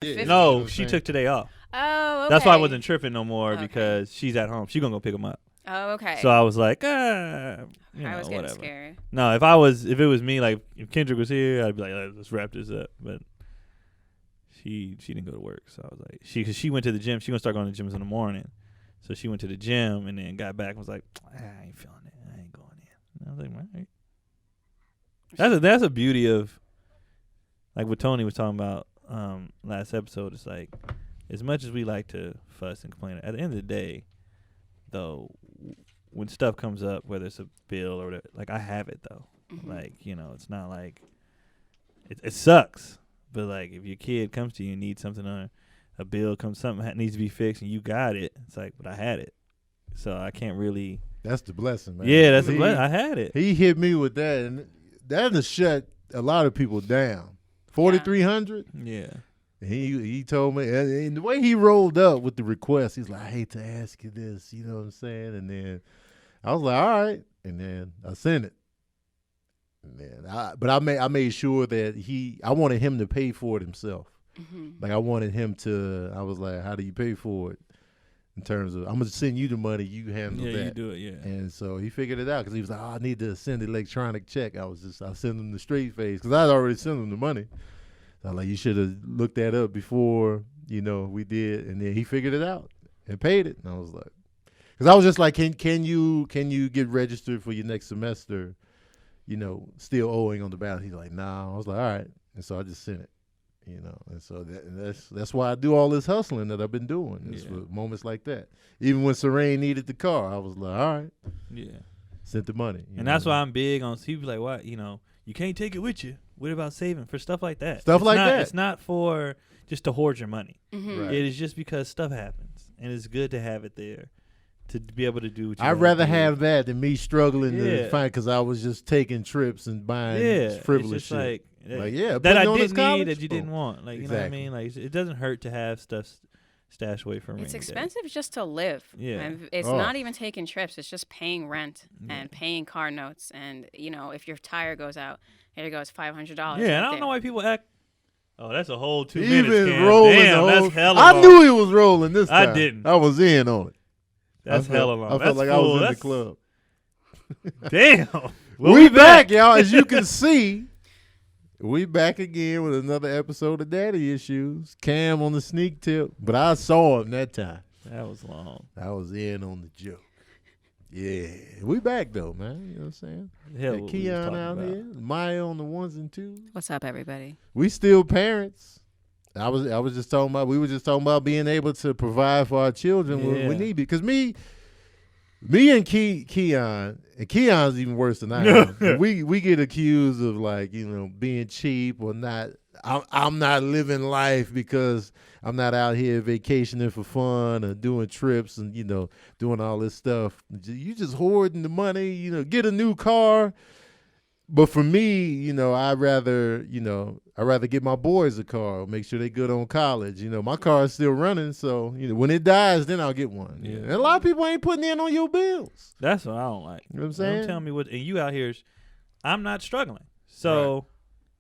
Yeah. No, she took today off. Oh, okay. That's why I wasn't tripping no more Okay. because she's at home. She's gonna go pick him up. Oh, okay. So I was like, I was getting whatever. scared. No, if it was me, like if Kendrick was here, I'd be like, let's wrap this up. But she didn't go to work, so I was like, cause she went to the gym. She gonna start going to the gyms in the morning, so she went to the gym and then got back and was like, I ain't feeling it. I ain't going in. And I was like, all right. That's a beauty of like what Tony was talking about last episode. It's like as much as we like to fuss and complain, at the end of the day, though, when stuff comes up, whether it's a bill or whatever, like I have it though. Mm-hmm. Like, it's not like it sucks, but like if your kid comes to you and needs something on a bill, something needs to be fixed and you got it, it's like, but I had it, so I can't really. That's the blessing, man. Yeah, that's the blessing. I had it. He hit me with that, and that has shut a lot of people down. 4,300. Yeah. He told me, and the way he rolled up with the request, he's like, I hate to ask you this, you know what I'm saying? And then I was like, all right. And then I sent it. And then I made sure that I wanted him to pay for it himself. Mm-hmm. Like I wanted him to, I was like, how do you pay for it? In terms of, I'm going to send you the money, you handle that. Yeah, you do it, yeah. And so he figured it out because he was like, I need to send an electronic check. I sent him the straight face because I had already sent him the money. So I was like, you should have looked that up before, we did. And then he figured it out and paid it. And I was like, because I was just like, can you get registered for your next semester, still owing on the balance? He's like, nah. I was like, all right. And so I just sent it, And so that's why I do all this hustling that I've been doing. It's for moments like that. Even when Serene needed the car, I was like, all right. Yeah. Sent the money. And that's why I'm big on, people like, what, you can't take it with you. What about saving for stuff like that? It's not for just to hoard your money. Mm-hmm. Right. It is just because stuff happens, and it's good to have it there to be able to do what you I'd rather do. have that than me struggling to find because I was just taking trips and buying frivolous it's just shit. That I didn't need that you didn't want. Like, you know what I mean? Like, it doesn't hurt to have stuff stashed away from. It's expensive just to live. Yeah. And it's not even taking trips. It's just paying rent and paying car notes. And, if your tire goes out, here goes $500. Yeah, and I don't know why people act. Oh, that's a whole 2 He minutes. been rolling. Damn, that's hella I long. knew he was rolling this time. I didn't. I was in on it. That's hella long. I felt like I was in the club. Damn. We back, y'all. As you can see, we back again with another episode of Daddy Issues. Cam on the sneak tip, but I saw him that time. That was long. I was in on the joke. Yeah, we back though, man. You know what I'm saying? Hell, Got Keon out here, Maya on the ones and twos. What's up, everybody? We still parents. I was just talking about. We were just talking about being able to provide for our children when we need it. Because me and Keon, and Keon's even worse than I am. we get accused of being cheap or not. I'm not living life because I'm not out here vacationing for fun or doing trips and doing all this stuff. You just hoarding the money. Get a new car. But for me, I'd rather get my boys a car, make sure they're good on college. My car is still running, so when it dies, then I'll get one. Yeah. And a lot of people ain't putting in on your bills. That's what I don't like. You know what I'm saying? Don't tell me what. And you out here, I'm not struggling. So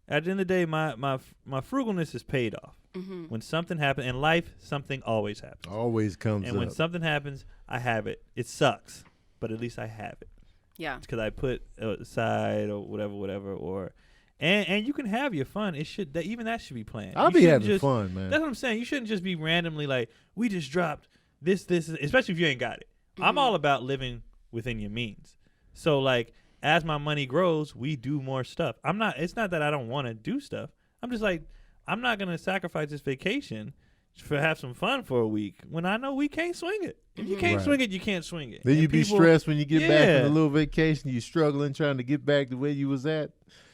at the end of the day, my frugalness is paid off. Mm-hmm. When something happens in life, something always happens. Always comes up. And when something happens, I have it. It sucks, but at least I have it. Yeah. Because I put aside or whatever, and you can have your fun. It should even that should be planned. I'll be having fun, man. That's what I'm saying. You shouldn't just be randomly like, we just dropped this, especially if you ain't got it. Mm-hmm. I'm all about living within your means. So as my money grows, we do more stuff. It's not that I don't want to do stuff. I'm just like, I'm not gonna sacrifice this vacation for have some fun for a week when I know we can't swing it. If you can't swing it, you can't swing it. Then you be stressed when you get back from a little vacation. You struggling trying to get back to where you was at.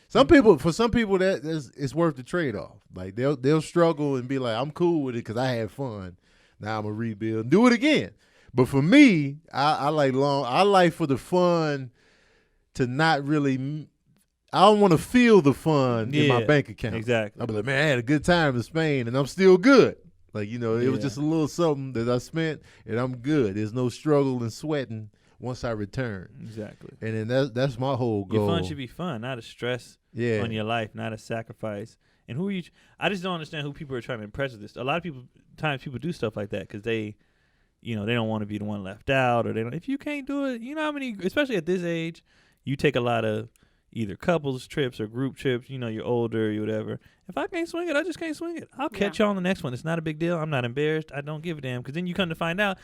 For some people, it's worth the trade off. Like they'll struggle and be like, I'm cool with it because I had fun. Now I'm gonna rebuild and do it again. But for me, I like for the fun to not really. I don't want to feel the fun in my bank account. Exactly. I'll be like, man, I had a good time in Spain and I'm still good. It was just a little something that I spent, and I'm good. There's no struggle and sweating once I return. Exactly. And then that's my whole goal. Your fun should be fun, not a stress on your life, not a sacrifice. And who are you? I just don't understand who people are trying to impress with this. A lot of times people do stuff like that because they don't want to be the one left out, or they don't. If you can't do it, you know how many, especially at this age, you take a lot of either couples trips or group trips. You know, you're older, you whatever. If I can't swing it, I just can't swing it. I'll catch y'all on the next one. It's not a big deal. I'm not embarrassed. I don't give a damn. Because then you come to find out,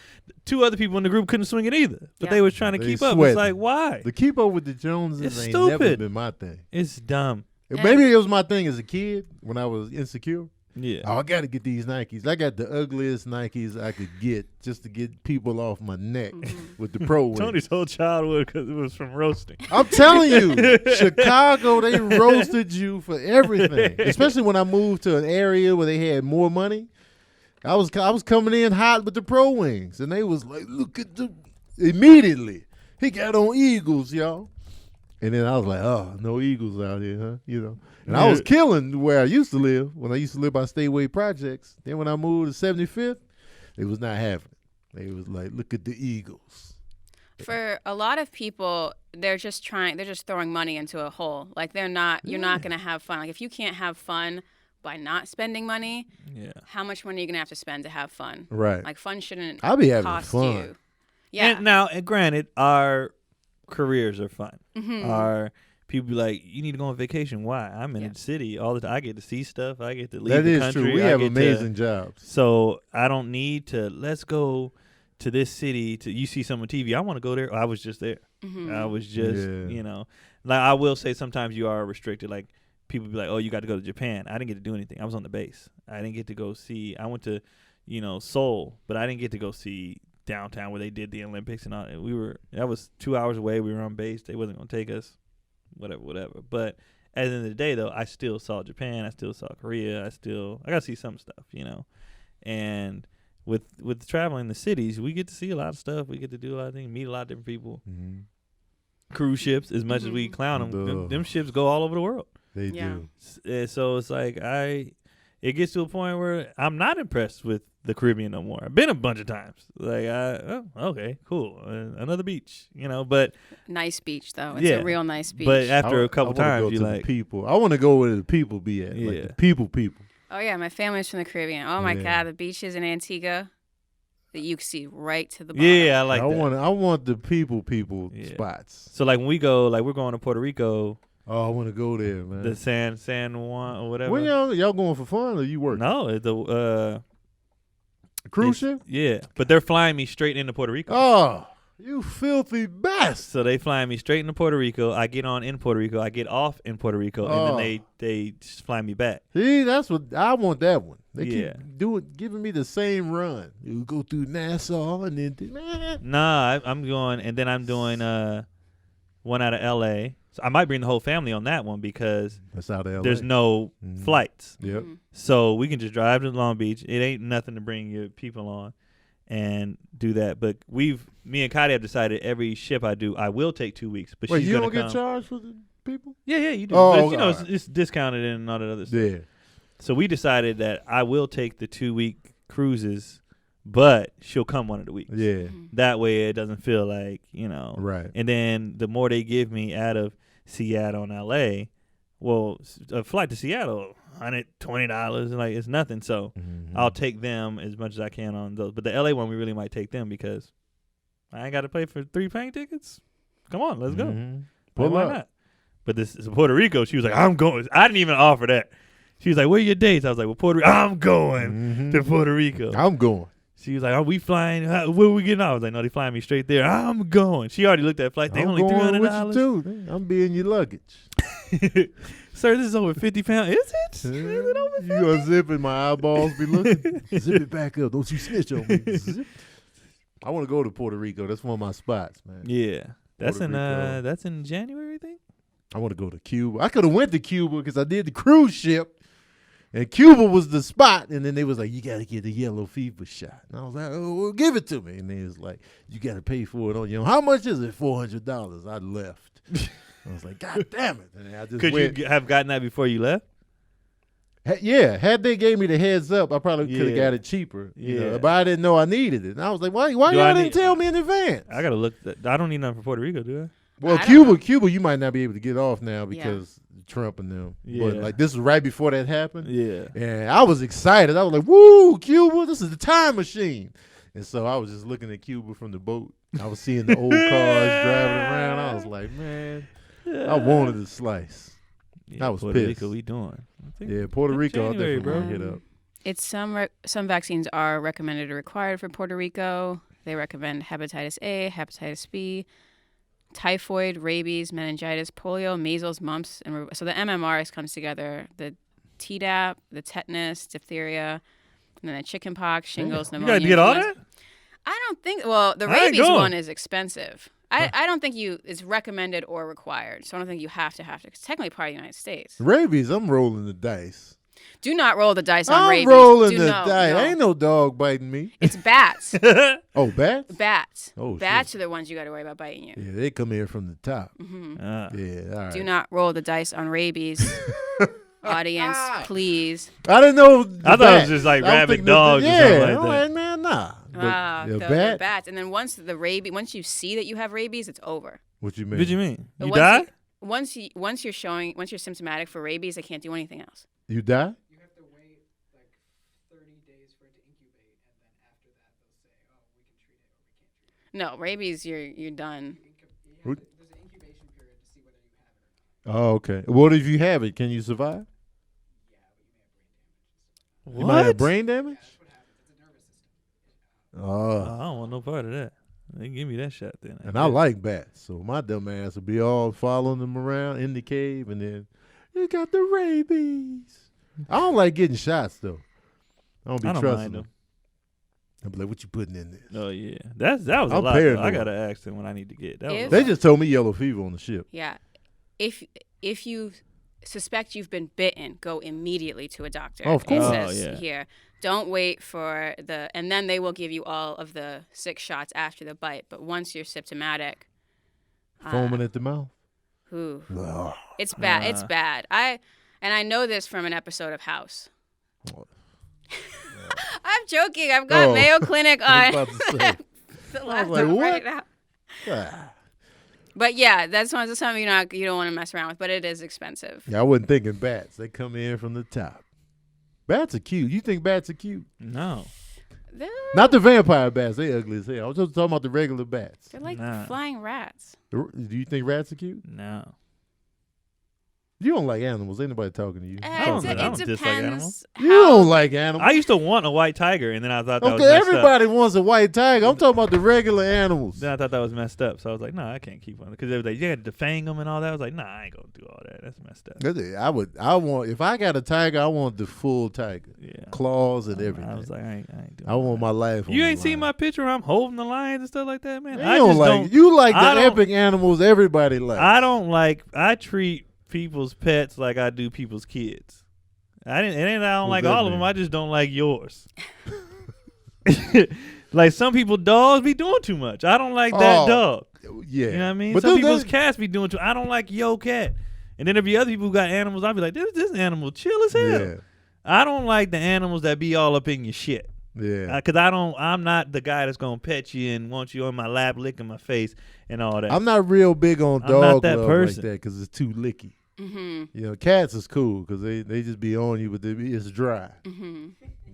2 other people in the group couldn't swing it either, but they was trying to keep up. It's like, why? The keep up with the Joneses it's ain't stupid. never been my thing. It's dumb. Maybe it was my thing as a kid when I was insecure. Yeah. Oh, I got to get these Nikes. I got the ugliest Nikes I could get just to get people off my neck with the pro wings. Tony's whole childhood because it was from roasting. I'm telling you, Chicago, they roasted you for everything. Especially when I moved to an area where they had more money. I was coming in hot with the pro wings, and they was like, look at the immediately. He got on Eagles, y'all. And then I was like, oh, no Eagles out here, huh? You know. And I was killing where I used to live, when I used to live by Stateway Projects. Then when I moved to 75th, it was not happening. They was like, look at the Eagles. For a lot of people, they're just throwing money into a hole. Like you're not going to have fun. Like if you can't have fun by not spending money, how much money are you going to have to spend to have fun? Right. Like fun shouldn't I'll be having cost fun. you. Yeah. And granted, our careers are fun. Our people be like, you need to go on vacation. Why? I'm in the city all the time. I get to see stuff. I get to leave the country. That is true. We have amazing jobs. So I don't need to, let's go to this city. You see someone on TV. I want to go there. I was just there. I was just, like I will say sometimes you are restricted. Like people be like, oh, you got to go to Japan. I didn't get to do anything. I was on the base. I didn't get to go see. I went to, Seoul, but I didn't get to go see downtown where they did the Olympics and all. That was 2 hours away. We were on base. They wasn't going to take us. Whatever. But at the end of the day, though, I still saw Japan. I still saw Korea. I got to see some stuff, And with traveling the cities, we get to see a lot of stuff. We get to do a lot of things, meet a lot of different people. Cruise ships, as much as we clown them ships go all over the world. They do. So it's like it gets to a point where I'm not impressed with the Caribbean no more. I've been a bunch of times. Like, okay, cool, another beach, but nice beach though. It's a real nice beach. But after a couple times, you like people. I want to go where the people be at. Like the people. Oh yeah, my family's from the Caribbean. Oh my God, the beaches in Antigua that you can see right to the bottom. Yeah, I like that. I want the people spots. So like when we go, like we're going to Puerto Rico. Oh, I want to go there, man. The San Juan or whatever. When y'all going for fun or you working? No, the cruise ship? Yeah, but they're flying me straight into Puerto Rico. Oh, you filthy bastard. So they flying me straight into Puerto Rico. I get on in Puerto Rico. I get off in Puerto Rico, and then they just fly me back. See, that's what I want. That one. They keep giving me the same run. You go through Nassau and then. Nah, I'm going, and then I'm doing one out of L.A. So I might bring the whole family on that one because that's out of LA. There's no flights. Yep. So we can just drive to Long Beach. It ain't nothing to bring your people on and do that. But me and Kadi have decided every ship I do, I will take 2 weeks. But wait, she's you don't come. get charged for the people? Yeah, you do. Oh, but, it's discounted and all that other stuff. Yeah. So we decided that I will take the 2-week cruises, but she'll come one of the weeks. Yeah. That way it doesn't feel like, Right. And then the more they give me out of Seattle and LA, well, a flight to Seattle, $120, like it's nothing. So I'll take them as much as I can on those. But the LA one, we really might take them because I ain't got to pay for 3 plane tickets. Come on, let's go. Why not? But this is Puerto Rico. She was like, I'm going. I didn't even offer that. She was like, where are your dates? I was like, well, Puerto Rico. I'm going to Puerto Rico. I'm going. She was like, are we flying? Where are we getting off? I was like, no, they flying me straight there. I'm going. She already looked at flight. They only $300. What you do? I'm being your luggage. Sir, this is over 50 pounds. Is it? Is it over 50? You unzipping, my eyeballs be looking. Zip it back up. Don't you snitch on me. I want to go to Puerto Rico. That's one of my spots, man. Yeah. That's in January, I think. I want to go to Cuba. I could have went to Cuba because I did the cruise ship. And Cuba was the spot, and then they was like, you got to get the yellow fever shot. And I was like, oh, well, give it to me. And they was like, you got to pay for it on your own. How much is it? $400. I left. I was like, God damn it. And I just Could you have gotten that before you left? Yeah. Had they gave me the heads up, I probably could have got it cheaper. Yeah. But I didn't know I needed it. And I was like, why y'all didn't tell me in advance? I got to look. I don't need nothing for Puerto Rico, do I? Well, Cuba, you might not be able to get off now because Trump and them. Yeah. But like this was right before that happened. Yeah. And I was excited. I was like, "Woo, Cuba! This is the time machine." And so I was just looking at Cuba from the boat. I was seeing the old cars driving around. I was like, "Man, I wanted a slice." Yeah, I was Puerto pissed. Rico, we doing. Yeah, Puerto Rico, I'll January, definitely bro. hit up. It's some vaccines are recommended or required for Puerto Rico. They recommend hepatitis A, hepatitis B, typhoid, rabies, meningitis, polio, measles, mumps, and so the MMRs comes together. The Tdap, the tetanus, diphtheria, and then the chickenpox, shingles, You pneumonia. gotta get all that? I don't think. Well, the I ain't rabies going. one is expensive. I don't think it's recommended or required. So I don't think you have to. It's technically part of the United States. Rabies, I'm rolling the dice. Do not roll the dice on I'm rabies. rolling Do the no, dice. no. Ain't no dog biting me. It's bats. Oh, bats? Bats. Oh, Bats are the ones you got to worry about biting you. Yeah, they come here from the top. Ah. Yeah, all right. Do not roll the dice on rabies. Audience, please. I didn't know. I thought it was just like rabid dogs or something like I'm that. like, man, nah. But the They're bat? bats. And then once you see that you have rabies, it's over. What you mean? What you mean? But You once die? once you're symptomatic for rabies, they can't do anything else. You die? You have to wait like 30 days for it to incubate, and then after that they'll say, "Oh, we can treat it or we can't treat it." No, rabies, you're done. There's an incubation period to see whether you have it or not. Oh, okay. What if you have it? Can you survive? Yeah, but You might have What? brain damage? that's what happens. It's a nervous system. Oh, Oh. I don't want no part of that. They give me that shot then. And I like bats, so my dumb ass would be all following them around in the cave, and then you got the rabies. I don't like getting shots though. I don't be I don't trusting mind them. them. I'm like, what you putting in this? Oh yeah, that was a I'm lot. Though. I paranoid. gotta ask them when I need to get. That was a If- They lot. just told me yellow fever on the ship. Yeah. If you suspect you've been bitten, go immediately to a doctor. Oh, of course. It Oh, says yeah. here. Don't wait for and then they will give you all of the 6 shots after the bite. But once you're symptomatic, Foaming at the mouth. ooh, Ugh. it's bad. It's bad. I know this from an episode of House. I'm joking. I've got Oh. Mayo Clinic I on. was about to say. The I last was like, time I what? read it out. Ah. But yeah, that's something you don't want to mess around with. But it is expensive. Yeah, I wasn't thinking bats. They come in from the top. Bats are cute. You think bats are cute? No. They're, Not the vampire bats. They ugly as hell. I was just talking about the regular bats. they're like Nah. flying rats. Do you think rats are cute? No. You don't like animals. Ain't nobody talking to you. don't- I It don't dislike depends. animals. You don't like animals. I used to want a white tiger, and then I thought that was Okay, messed up. everybody wants a white tiger. I'm talking about the regular animals. Then I thought that was messed up, so I was like, no, I can't keep one because they was like, you had to defang them and all that. I was like, nah, I ain't gonna do all that. That's messed up. That's it. I want. If I got a tiger, I want the full tiger, Yeah. claws and I everything. was like, I ain't doing I want my life. On You the ain't seen line. my picture where I'm holding the lions and stuff like that, man. You I don't just like. don't. You like I the don't- epic animals everybody likes. I don't like. I treat people's pets like I do people's kids. It ain't that I don't What's like that all of mean? them. I just don't like yours. Like some people, dogs be doing too much. I don't like that Oh, dog. Yeah, You know what I mean? But Some dude, people's that- cats be doing too. I don't like your cat. And then there be other people who got animals. I'll be like, this animal chill as hell. Yeah, I don't like the animals that be all up in your shit. yeah. Cause I'm not the guy that's gonna pet you and want you on my lap, licking my face and all that. I'm not real big on I'm not dog that love person. like that because it's too licky. Mm-hmm. You know, cats is cool because they just be on you, but it's dry. Mm-hmm.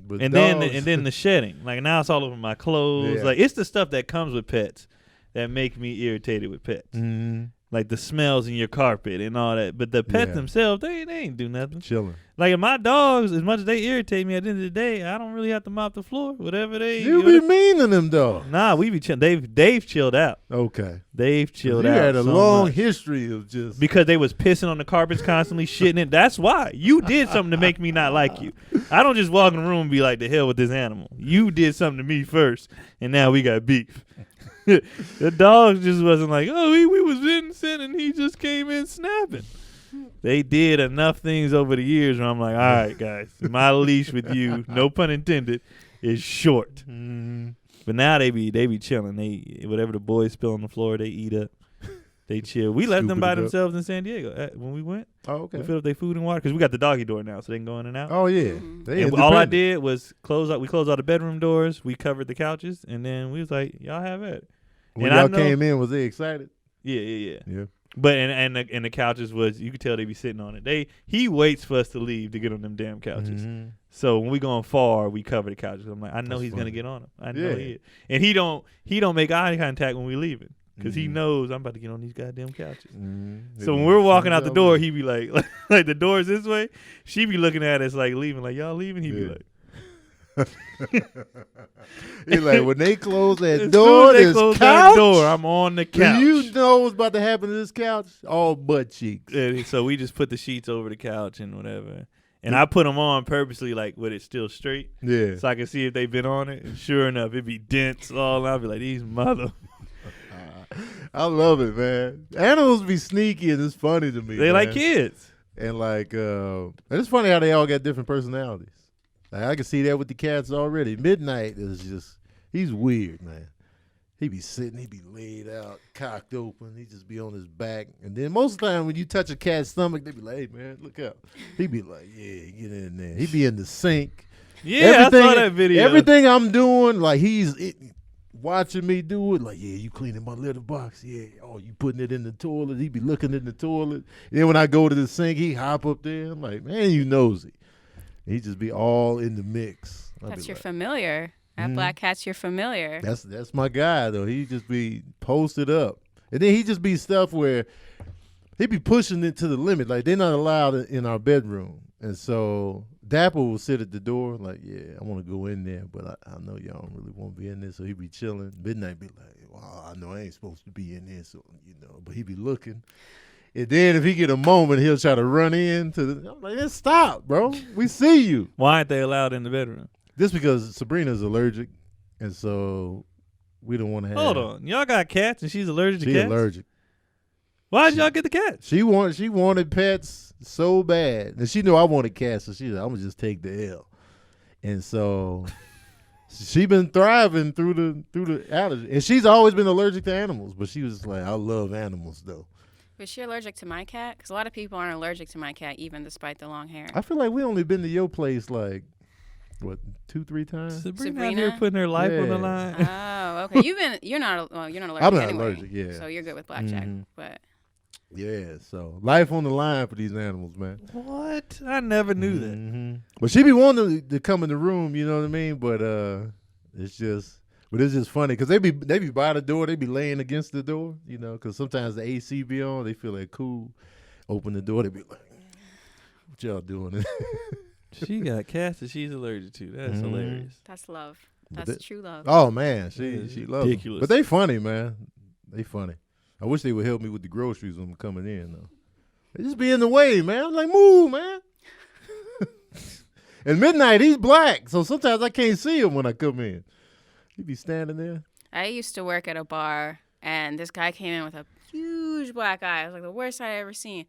But and dogs, then the shedding. Like now it's all over my clothes. Yeah. Like it's the stuff that comes with pets that make me irritated with pets. Mhm. Like the smells in your carpet and all that. But the pets Yeah. themselves, they ain't do nothing. chilling. Like my dogs, as much as they irritate me, at the end of the day, I don't really have to mop the floor. Whatever they. You be mean to them dogs. Nah, we be chill. They've chilled out. Okay, They've 'Cause chilled you out. had a so long much. history of just. Because they was pissing on the carpets constantly, shitting it. That's why. You did something to make me not like you. I don't just walk in the room and be like, the hell with this animal. You did something to me first, and now we got beef. The dogs just wasn't like, oh, we was innocent, and he just came in snapping. They did enough things over the years where I'm like, all right, guys, my leash with you, no pun intended, is short. But now they be chilling. They whatever the boys spill on the floor, they eat up. They chill. We left them Scooping by it up. themselves in San Diego when we went. Oh, okay. We filled up their food and water because we got the doggy door now, so they can go in and out. Oh yeah. Mhm. They and all I independent. did was close out. We closed all the bedroom doors. We covered the couches, and then we was like, "Y'all have it." When and I y'all know- came in, was they excited? Yeah. Yeah. But and the couches was, you could tell they be sitting on it. He waits for us to leave to get on them damn couches. Mm-hmm. So when we going far, we cover the couches. I'm like, I know That's he's funny. gonna get on them. I know he is. And he don't make eye contact when we leaving because he knows I'm about to get on these goddamn couches. Mm-hmm. So when we're walking out the door, he be like the door's this way. She be looking at us like leaving, like y'all leaving. He be like. He's like, when they close that As door, soon as they this close couch, that door, I'm on the couch. you know what's about to happen to this couch? All butt cheeks. And so we just put the sheets over the couch and whatever. And I put them on purposely, like, with it still straight. Yeah. So I can see if they've been on it. And sure enough, it'd be dents all. I'll be like, these mother. I love it, man. Animals be sneaky and it's funny to me. They man. like kids. And like, and it's funny how they all got different personalities. Like, I can see that with the cats already. Midnight is just, he's weird, man. He be sitting, he be laid out, cocked open. He just be on his back. And then most of the time when you touch a cat's stomach, they be like, hey, man, look out. He be like, yeah, get in there. He be in the sink. Yeah, I saw that video. Everything I'm doing, like watching me do it, like, yeah, you cleaning my litter box. Yeah, oh, you putting it in the toilet. He be looking in the toilet. And then when I go to the sink, he hop up there. I'm like, man, you nosy. He just be all in the mix. That's your familiar. That black cat's your familiar. That's my guy though. He just be posted up, and then he just be stuff where he be pushing it to the limit. Like they're not allowed in our bedroom, and so Dapper will sit at the door like, yeah, I want to go in there, but I know y'all don't really want to be in there. So he be chilling. Midnight be like, well, I know I ain't supposed to be in there, so but he be looking. And then if he get a moment, he'll try to run into the. I'm like, stop, bro. We see you. Why aren't they allowed in the bedroom? This because Sabrina's allergic, and so we don't want to have. Hold on, y'all got cats, and she's allergic to cats. She's allergic. Why did y'all get the cats? She wanted pets so bad, and she knew I wanted cats, so she's like, I'm gonna just take the L. And so she been thriving through the allergy, and she's always been allergic to animals, but she was like, I love animals though. Was she allergic to my cat? Because a lot of people aren't allergic to my cat, even despite the long hair. I feel like we only been to your place like, what, 2-3 times? Sabrina out here putting her life on the line. Oh, okay. You're not allergic. I'm not anyway, allergic, yeah. So you're good with blackjack, but. Yeah, so life on the line for these animals, man. What? I never knew that. But she be wanting to come in the room, you know what I mean? But it's just funny because they be by the door, they be laying against the door, you know, because sometimes the AC be on, they feel like cool. Open the door, they be like, what y'all doing? She got cats that she's allergic to. That's hilarious. That's love. That's true love. Oh man, she loves ridiculous. But they funny, man. They funny. I wish they would help me with the groceries when I'm coming in though. They just be in the way, man. I'm like, move, man. And Midnight, he's black, so sometimes I can't see him when I come in. He be standing there. I used to work at a bar, and this guy came in with a huge black eye. It was like the worst I'd ever seen.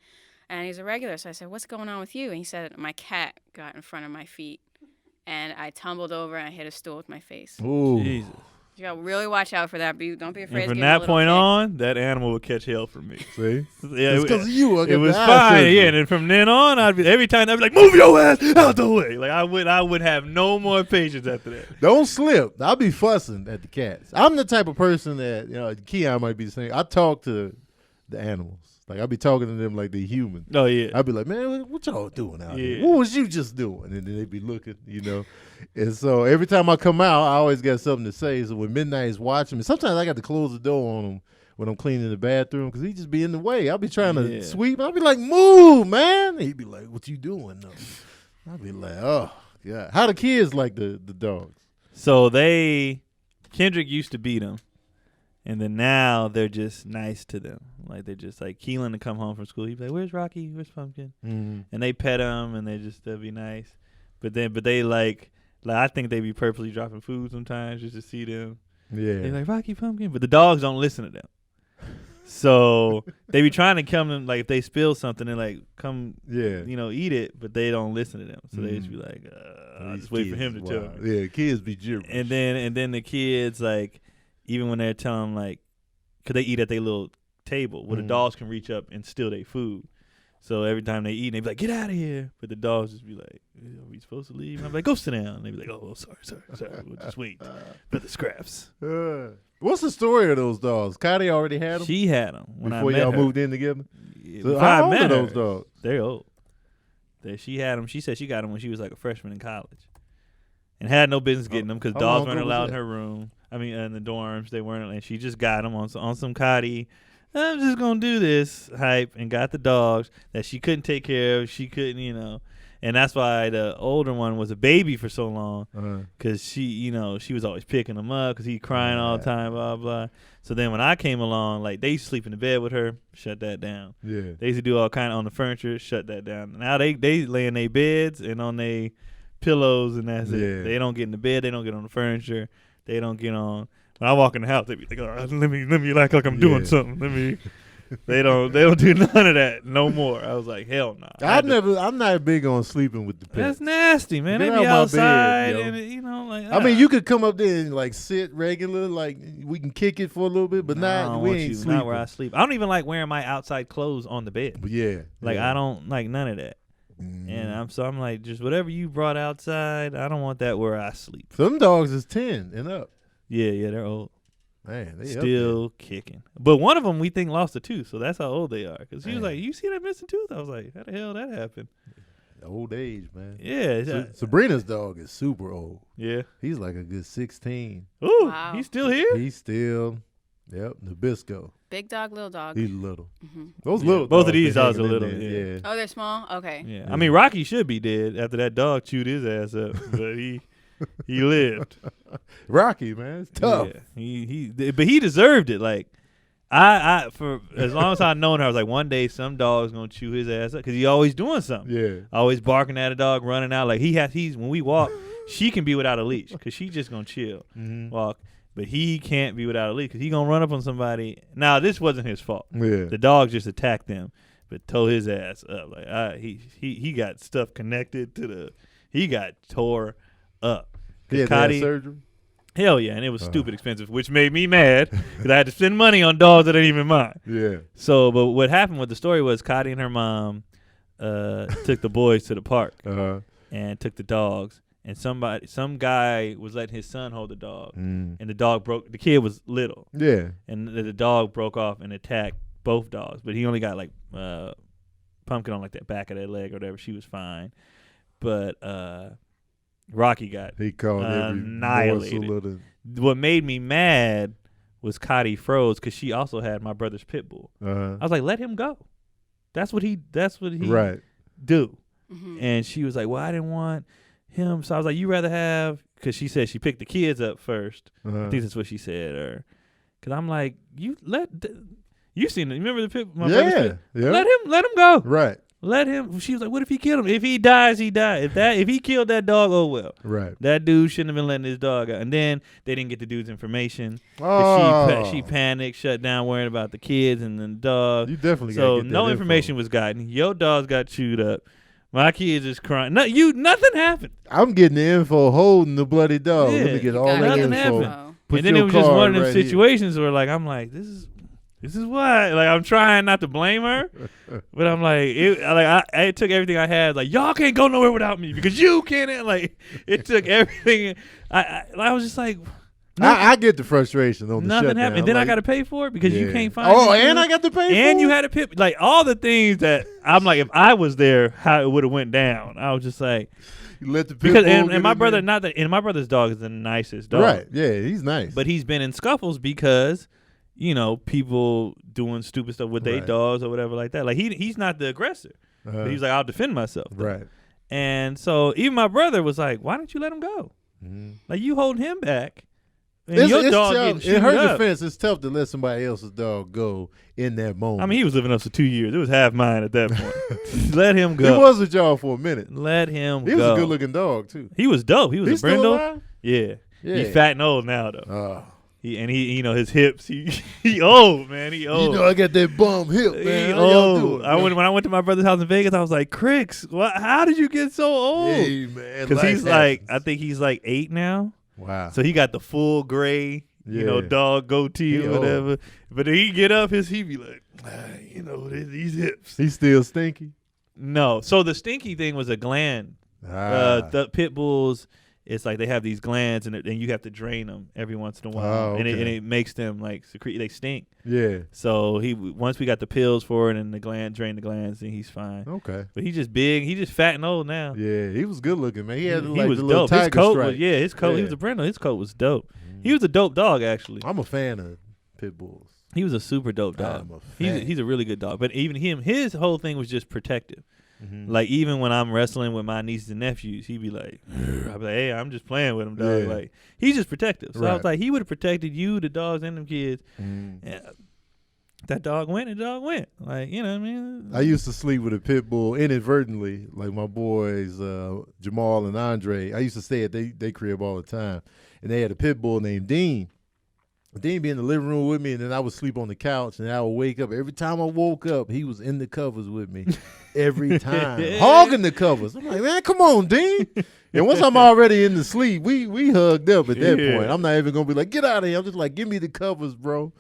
And he's a regular, so I said, what's going on with you? And he said, my cat got in front of my feet, and I tumbled over and I hit a stool with my face. Ooh. Jesus. You gotta really watch out for that. Don't be afraid. And to from give that him a point little on, that animal would catch hell from me. See? Yeah, it's because of you. It was fine, yeah. And then from then on, every time I'd be like, "Move your ass out the way!" Like I would have no more patience after that. Don't slip. I'll be fussing at the cats. I'm the type of person that Keon might be saying. I talk to the animals. Like I be talking to them like they're human. Oh yeah. I'd be like, man, what y'all doing out here? What was you just doing? And then they be looking, you know. And so every time I come out, I always got something to say. So when Midnight is watching me, sometimes I got to close the door on him when I'm cleaning the bathroom because he just be in the way. I'll be trying to sweep. I'll be like, move, man. He'd be like, what you doing though? I'll be like, oh God. How the kids like the dogs? So Kendrick used to beat them. And then now they're just nice to them. Like they're just like Keelan to come home from school. He'd be like, "Where's Rocky? Where's Pumpkin?" Mm-hmm. And they pet him, and they'll be nice. But they like I think they be purposely dropping food sometimes just to see them. Yeah, they're like Rocky, Pumpkin, but the dogs don't listen to them. So they be trying to come and like if they spill something and like come, eat it, but they don't listen to them. So they just be like, "I'll just wait for him to tell me." Yeah, kids be gibberish. And then the kids like. Even when they're telling like, cause they eat at their little table where the dogs can reach up and steal their food. So every time they eat, they be like, "Get out of here!" But the dogs just be like, "Are we supposed to leave?" And I'm like, "Go sit down." And they be like, "Oh, sorry. We'll just wait for the scraps." What's the story of those dogs? Cotty already had them? She had them when before I met y'all her. moved in together? Yeah, So before how I old met are her, those dogs? They're old. She had them. She said she got them when she was like a freshman in college, and had no business getting them because how dogs long weren't ago was allowed in that? her room. I mean, in the dorms, they weren't, and she just got them on some Cotty. I'm just gonna do this hype, and got the dogs that she couldn't take care of. She couldn't, and that's why the older one was a baby for so long, because she was always picking him up because he crying all the time, blah blah. So then when I came along, like they used to sleep in the bed with her, shut that down. Yeah. They used to do all kind of on the furniture, shut that down. Now they lay in their beds and on their pillows, and that's it. They don't get in the bed, they don't get on the furniture, they don't get on. When I walk in the house, they be like, "Oh, let me act like I'm doing something. They don't do none of that no more." I was like, hell no. I'm not big on sleeping with the pets. That's nasty, man. Get They out be my bed, outside yo. and like. I mean, you could come up there and like sit regular, like we can kick it for a little bit, but we ain't sleeping. Not where I sleep. I don't even like wearing my outside clothes on the bed. But yeah, I don't like none of that. Mm-hmm. And I'm like, just whatever you brought outside, I don't want that where I sleep. Some dogs is 10 and up. Yeah, they're old. Man, they still kicking. But one of them we think lost a tooth, so that's how old they are. Because he was like, "You see that missing tooth?" I was like, "How the hell that happened?" Old age, man. Yeah. Sabrina's dog is super old. Yeah. He's like a good 16. Ooh, Wow. He's still here? He's still, Nabisco. Big dog, little dog. He's little. Mm-hmm. Those little both dogs of these been dogs are hanging in little. there, Yeah. Oh, they're small? Okay. Yeah. I mean, Rocky should be dead after that dog chewed his ass up, but he lived. Rocky, man, it's tough. Yeah. But he deserved it. Like, I for as long as I've known her, I was like, one day some dog's gonna chew his ass up because he always doing something. Yeah, always barking at a dog, running out. Like he's when we walk, she can be without a leash because she's just gonna chill, walk. But he can't be without a leash because he gonna run up on somebody. Now this wasn't his fault. Yeah, the dog just attacked him, but tore his ass up. Like he got stuff connected to the. He got tore up. He had that surgery. Hell yeah, and it was stupid expensive, which made me mad because I had to spend money on dogs that ain't even mine. Yeah. So, but what happened with the story was Cotty and her mom took the boys to the park and took the dogs, and some guy was letting his son hold the dog, and the dog broke. The kid was little, and the dog broke off and attacked both dogs, but he only got like pumpkin on like that back of that leg or whatever. She was fine, but Rocky got annihilated. What made me mad was Cotty froze because she also had my brother's pit bull. I was like, let him go. That's what he do. Mm-hmm. And she was like, well, I didn't want him. So I was like, you rather have, because she said she picked the kids up first. I think that's what she said. Or because I'm like, you seen it. You remember the pit? My brother's pit? Yeah. Let him go. Right. Let him. She was like, "What if he killed him? If he dies, he died. If he killed that dog, oh well. Right. That dude shouldn't have been letting his dog out." And then they didn't get the dude's information. She panicked, shut down, worrying about the kids and the dog. You definitely so gotta get no that information was gotten. Your dogs got chewed up. My kids is crying. Nothing happened. I'm getting the info, holding the bloody dog. Yeah, let me get all that info. And then it was just one of them situations where, like, I'm like, this is why. Like, I'm trying not to blame her, but I'm like, I took everything I had. Like, y'all can't go nowhere without me because you can't. Like, it took everything. I was just like, I get the frustration on the nothing shutdown. happened. And then like, I got to pay for it because you can't find. Oh, and I got to pay for it. And you had to pay. Like, all the things that I'm like, if I was there, how it would have went down. I was just like. You let the because and my brother my brother's dog is the nicest dog. Right. Yeah, he's nice. But he's been in scuffles because people doing stupid stuff with their dogs or whatever like that. Like he's not the aggressor. But he's like, I'll defend myself. Right. And so even my brother was like, why don't you let him go? Mm-hmm. Like you holding him back. And your dog getting in her up. defense, it's tough to let somebody else's dog go in that moment. I mean, he was living up to 2 years. It was half mine at that point. Let him go. He was with y'all for a minute. Let him go. He was a good-looking dog, too. He was dope. He was He's a brindle. Still alive? Yeah. He's fat and old now, though. He his hips. He old, man. He old. I got that bum hip, man. He old. When I went to my brother's house in Vegas, I was like, Cricks, how did you get so old? Hey, man. Because he's like, I think he's like 8 now. Wow. So he got the full gray, dog goatee or whatever. But he get up, he be like, You know, these hips. He's still stinky. No. So the stinky thing was a gland. The pit bulls, it's like they have these glands, and you have to drain them every once in a while, and it makes them like secrete. They stink. Yeah. So once we got the pills for it and drain the glands, then he's fine. Okay. But he's just big. He just fat and old now. Yeah, he was good looking, man. He had he like was the little dope. His tiger coat stripe. was his coat. He was a Brindle. His coat was dope. He was a dope dog, actually. I'm a fan of pit bulls. He was a super dope dog. I'm a fan. He's a really good dog. But even his whole thing was just protective. Mm-hmm. Like even when I'm wrestling with my nieces and nephews, he'd be like, I'd be like, hey, I'm just playing with him, dog. Yeah. Like he's just protective. So I Right. was like, he would have protected you, the dogs, and them kids. And that dog went, and the dog went. Like, you know what I mean? I used to sleep with a pit bull inadvertently, like my boys Jamal and Andre. I used to stay at they crib all the time, and they had a pit bull named Dean. Dean be in the living room with me, and then I would sleep on the couch, and I would wake up. Every time I woke up, he was in the covers with me. Every time. Hogging the covers. I'm like, man, come on, Dean. And once I'm already in the sleep, we hugged up at that point. I'm not even going to be like, get out of here. I'm just like, give me the covers, bro.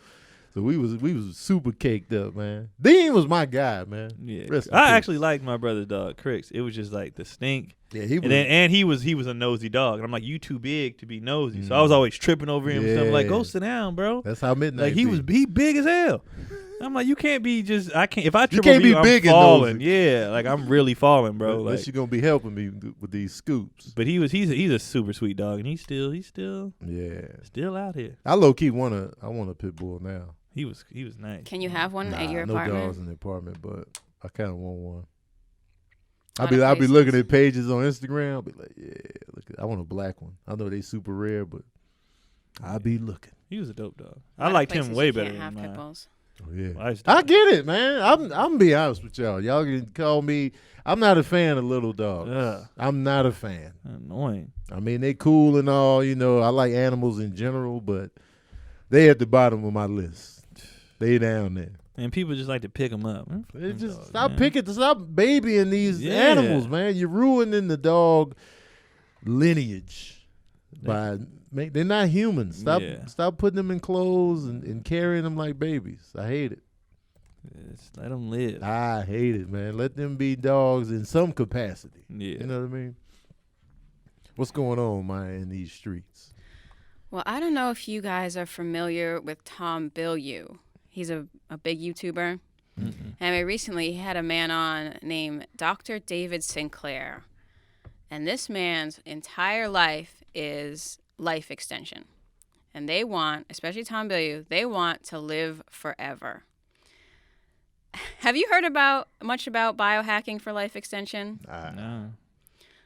So we was super caked up, man. Dean was my guy, man. Yeah, Rest in I peace. actually liked my brother's dog, Cricks. It was just like the stink. Yeah, he was. And he was a nosy dog. And I'm like, you too big to be nosy. So I was always tripping over him. So I'm like, go sit down, bro. That's how midnight. Like he big as hell. I'm like, you can't be just. I can't. If I trip can't over be you, big I'm and falling. nosy. Yeah, like I'm really falling, bro. Unless Like, you're gonna be helping me with these scoops. but he's a super sweet dog, and he's still out here. I low key want a pit bull now. He was nice. Can you have one at your no apartment? dogs in the apartment, but I kind of want one. Lot I'll of be looking places. at pages on Instagram. I'll be like, yeah, I want a black one. I know they super rare, but I'll be looking. He was a dope dog. A I lot of liked him places way you better can't have than pit mine. bulls. Oh yeah, I I get it, man. I'm gonna be honest with y'all. Y'all can call me. I'm not a fan of little dogs. Ugh. I'm not a fan. Annoying. I mean, they cool and all. You know, I like animals in general, but they at the bottom of my list. They down there. And people just like to pick them up. They just Dog, stop man. stop babying these Yeah. animals, man. You're ruining the dog lineage they're not humans. Stop putting them in clothes and carrying them like babies. I hate it. Just let them live. I hate it, man. Let them be dogs in some capacity. Yeah. You know what I mean? What's going on, man, in these streets? Well, I don't know if you guys are familiar with Tom Bilyeu. He's a big YouTuber. And recently he had a man on named Dr. David Sinclair. And this man's entire life is life extension. And they want, especially Tom Bilyeu, they want to live forever. Have you heard much about biohacking for life extension? No.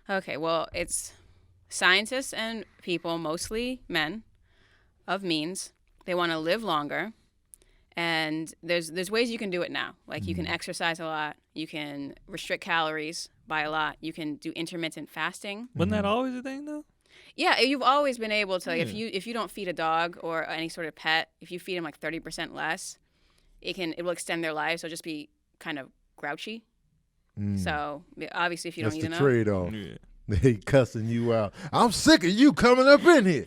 Okay, well, it's scientists and people, mostly men of means. They want to live longer. And there's ways you can do it now. Like you can exercise a lot. You can restrict calories by a lot. You can do intermittent fasting. Wasn't that always a thing, though? Yeah, you've always been able to. Like, Yeah. if you don't feed a dog or any sort of pet, if you feed them like 30% less, it will extend their lives. So just be kind of grouchy. So obviously, if you That's don't eat the enough, trade-off. Yeah. They cussing you out. I'm sick of you coming up in here.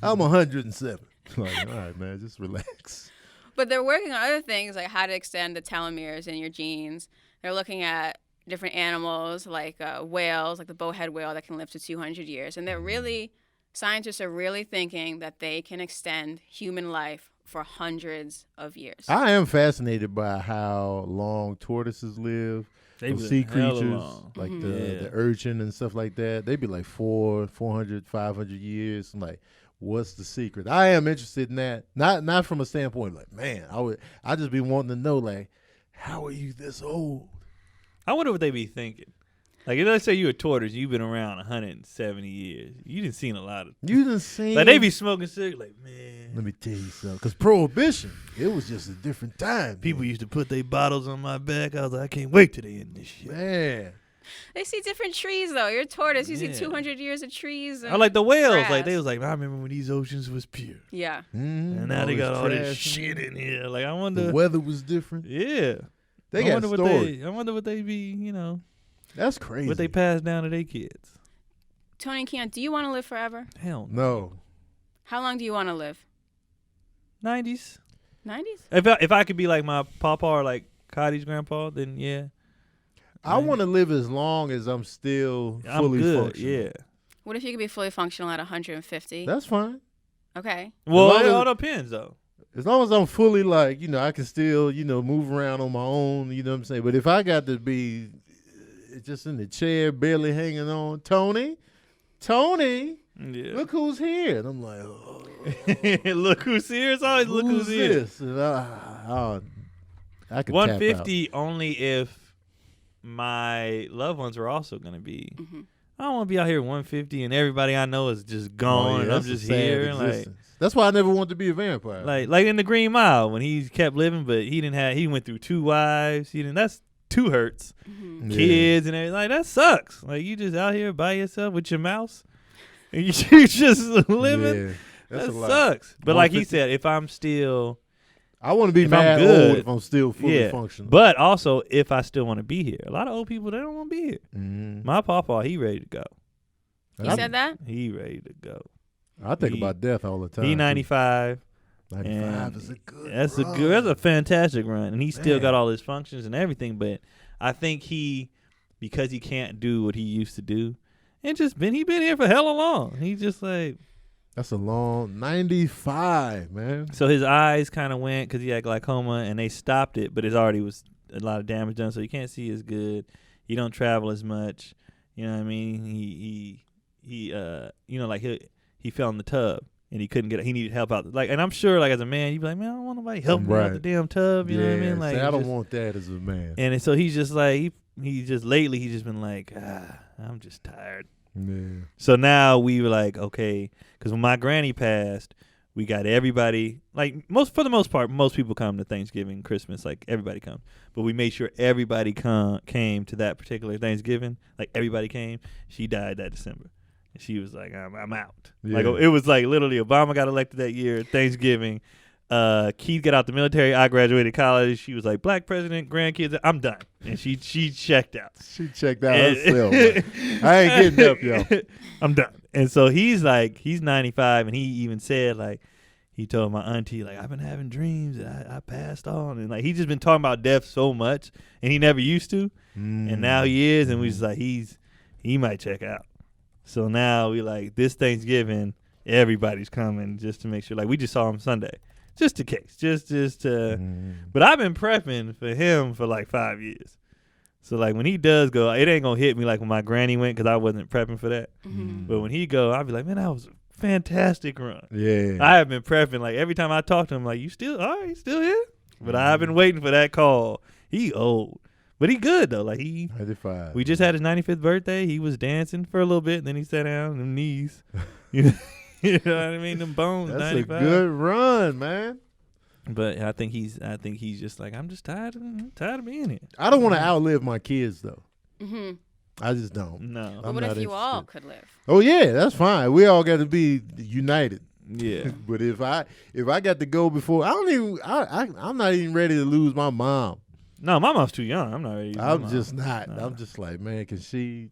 I'm 107. Like, all right, man, just relax. but they're working on other things like how to extend the telomeres in your genes. They're looking at different animals like whales, like the bowhead whale that can live to 200 years, and scientists are really thinking that they can extend human life for hundreds of years. I am fascinated by how long tortoises live. They Those be sea hella creatures, long. like Yeah. the urchin and stuff like that. They be like 400, 500 years. I'm like, what's the secret? I am interested in that. Not from a standpoint like, man, I just be wanting to know, like, how are you this old? I wonder what they be thinking. Like, let's say you're a tortoise, you've been around 170 years. You done seen a lot of. You done seen. Like, they be smoking cigarettes. Like, man. Let me tell you something. Because Prohibition, it was just a different time. People used to put their bottles on my back. I was like, I can't wait till they end this shit. Man. They see different trees though. You're a tortoise. You Yeah. see 200 years of trees. I like the whales. grass. Like, they was like, I remember when these oceans was pure. Yeah. Mm-hmm. And now they got all this trash shit in here. Like, I The wonder. weather was different. Yeah. They I got wonder stories. I wonder what they be, That's crazy. what they pass down to their kids. Tony and Keon, do you want to live forever? Hell no. No. How long do you want to live? 90s. 90s. If I could be like my papa or like Cotty's grandpa, then yeah. I want to live as long as I'm still fully functional. Yeah. What if you could be fully functional at 150? That's fine. Okay. Well, it all depends though. As long as I'm fully like, I can still, move around on my own, you know what I'm saying? But if I got to be just in the chair, barely hanging on, Tony, look who's here. And I'm like, oh. Look who's here. It's always look who's here. And I could 150 only if my loved ones are also going to be. Mm-hmm. I don't want to be out here 150 and everybody I know is just gone and I'm just here. Like, that's why I never wanted to be a vampire. Like in the Green Mile when he kept living, but he went through 2 wives. That's 2 hurts, kids and everything. Like that sucks. Like you just out here by yourself with your mouse, and you just living. Yeah, that sucks. But like he said, if I'm still, I want to be mad old if I'm still fully functional. But also if I still want to be here. A lot of old people, they don't want to be here. Mm-hmm. My papa, he ready to go. You said that? He ready to go. I think about death all the time. He 95. 95 is a good That's run. That's a fantastic run, and he still got all his functions and everything. But I think because he can't do what he used to do, and he been here for hella long. He just like that's a long 95, man. So his eyes kind of went because he had glaucoma, and they stopped it, but it already was a lot of damage done, so he can't see as good. He don't travel as much. You know what I mean? He fell in the tub. And he couldn't he needed help out. Like, and I'm sure, like, as a man, you'd be like, man, I don't want nobody helping me out the damn tub. You know what I mean? Like, I don't want that as a man. And so he's just like, lately, he's just been like, I'm just tired. Yeah. So now we were like, okay, because when my granny passed, we got everybody, like, for the most part, most people come to Thanksgiving, Christmas, like, everybody comes. But we made sure everybody came to that particular Thanksgiving. Like, everybody came. She died that December. She was like, I'm out. Yeah. Like, it was like literally Obama got elected that year, Thanksgiving. Keith got out the military. I graduated college. She was like, black president, grandkids, I'm done. And she checked out. She checked out herself. I ain't getting up, yo. I'm done. And so he's 95, and he even said, like, he told my auntie, like, I've been having dreams that I passed on. And, like, he's just been talking about death so much, and he never used to. And now he is, and we just like, he might check out. So now we like this Thanksgiving, everybody's coming just to make sure. Like we just saw him Sunday, just in case, just to. But I've been prepping for him for like 5 years. So like when he does go, it ain't gonna hit me like when my granny went because I wasn't prepping for that. But when he go, I'll be like, man, that was a fantastic run. Yeah, I have been prepping. Like every time I talk to him, like you still here? But I've been waiting for that call. He old. But he good though. Like 95. We just had his 95th birthday. He was dancing for a little bit, and then he sat down on them knees. You know what I mean? Them bones. That's 95. a good run, man. But I think he's just like, I'm just tired of being here. I don't want to outlive my kids though. Mm-hmm. I just don't. No. But what if you all could live? Oh yeah, that's fine. We all got to be united. Yeah. But if I got to go before, I'm not even ready to lose my mom. No, my mom's too young. I'm not ready. I'm just not. No. I'm just like, man, can she?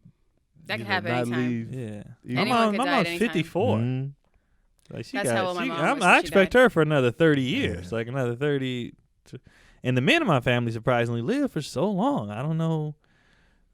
That could happen anytime. Leave? Yeah. Anyone My mom's 54. Mm-hmm. Like That's how old my mom was when I she expect died. her for another 30 years, like another 30. And the men in my family surprisingly live for so long. I don't know.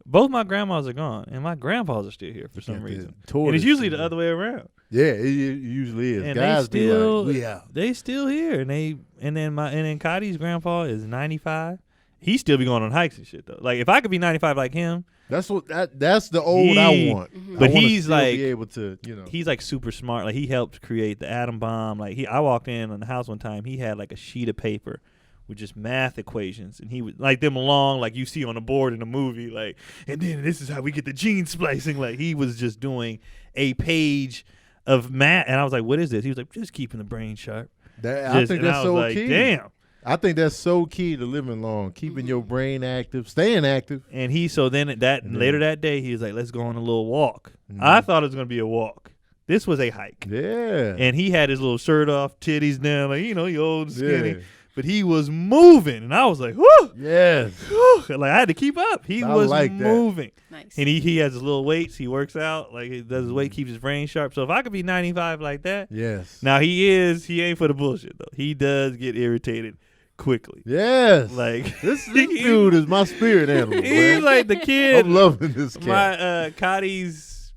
Both my grandmas are gone, and my grandpas are still here for some reason. And it's usually the other way around. Yeah, it usually is. And guys they still, be like, yeah, they still here, and then Cotty's grandpa is 95. He still be going on hikes and shit though. Like if I could be 95 like him, that's the old I want. Mm-hmm. But I wanna he's still like be able to, he's like super smart. Like he helped create the atom bomb. Like I walked in the house one time. He had like a sheet of paper with just math equations, and he would like them along like you see on the board in a movie. Like, and then this is how we get the gene splicing. Like he was just doing a page of math, and I was like, "What is this?" He was like, "Just keeping the brain sharp." I think that's so key. Damn. I think that's so key to living long, keeping your brain active, staying active. And later that day, he was like, let's go on a little walk. Mm-hmm. I thought it was going to be a walk. This was a hike. Yeah. And he had his little shirt off, titties down, like, you old and skinny. Yeah. but he was moving, and I was like, whoo, Yes. whoo. Like I had to keep up. He was like moving. Nice. And he has his little weights. He works out. Like he does his weight, keeps his brain sharp. So if I could be 95 like that, Yes. now he ain't for the bullshit though. He does get irritated quickly. Yes. Like this dude is my spirit animal. He's Man. like the kid. I'm loving this cat. My Cotty's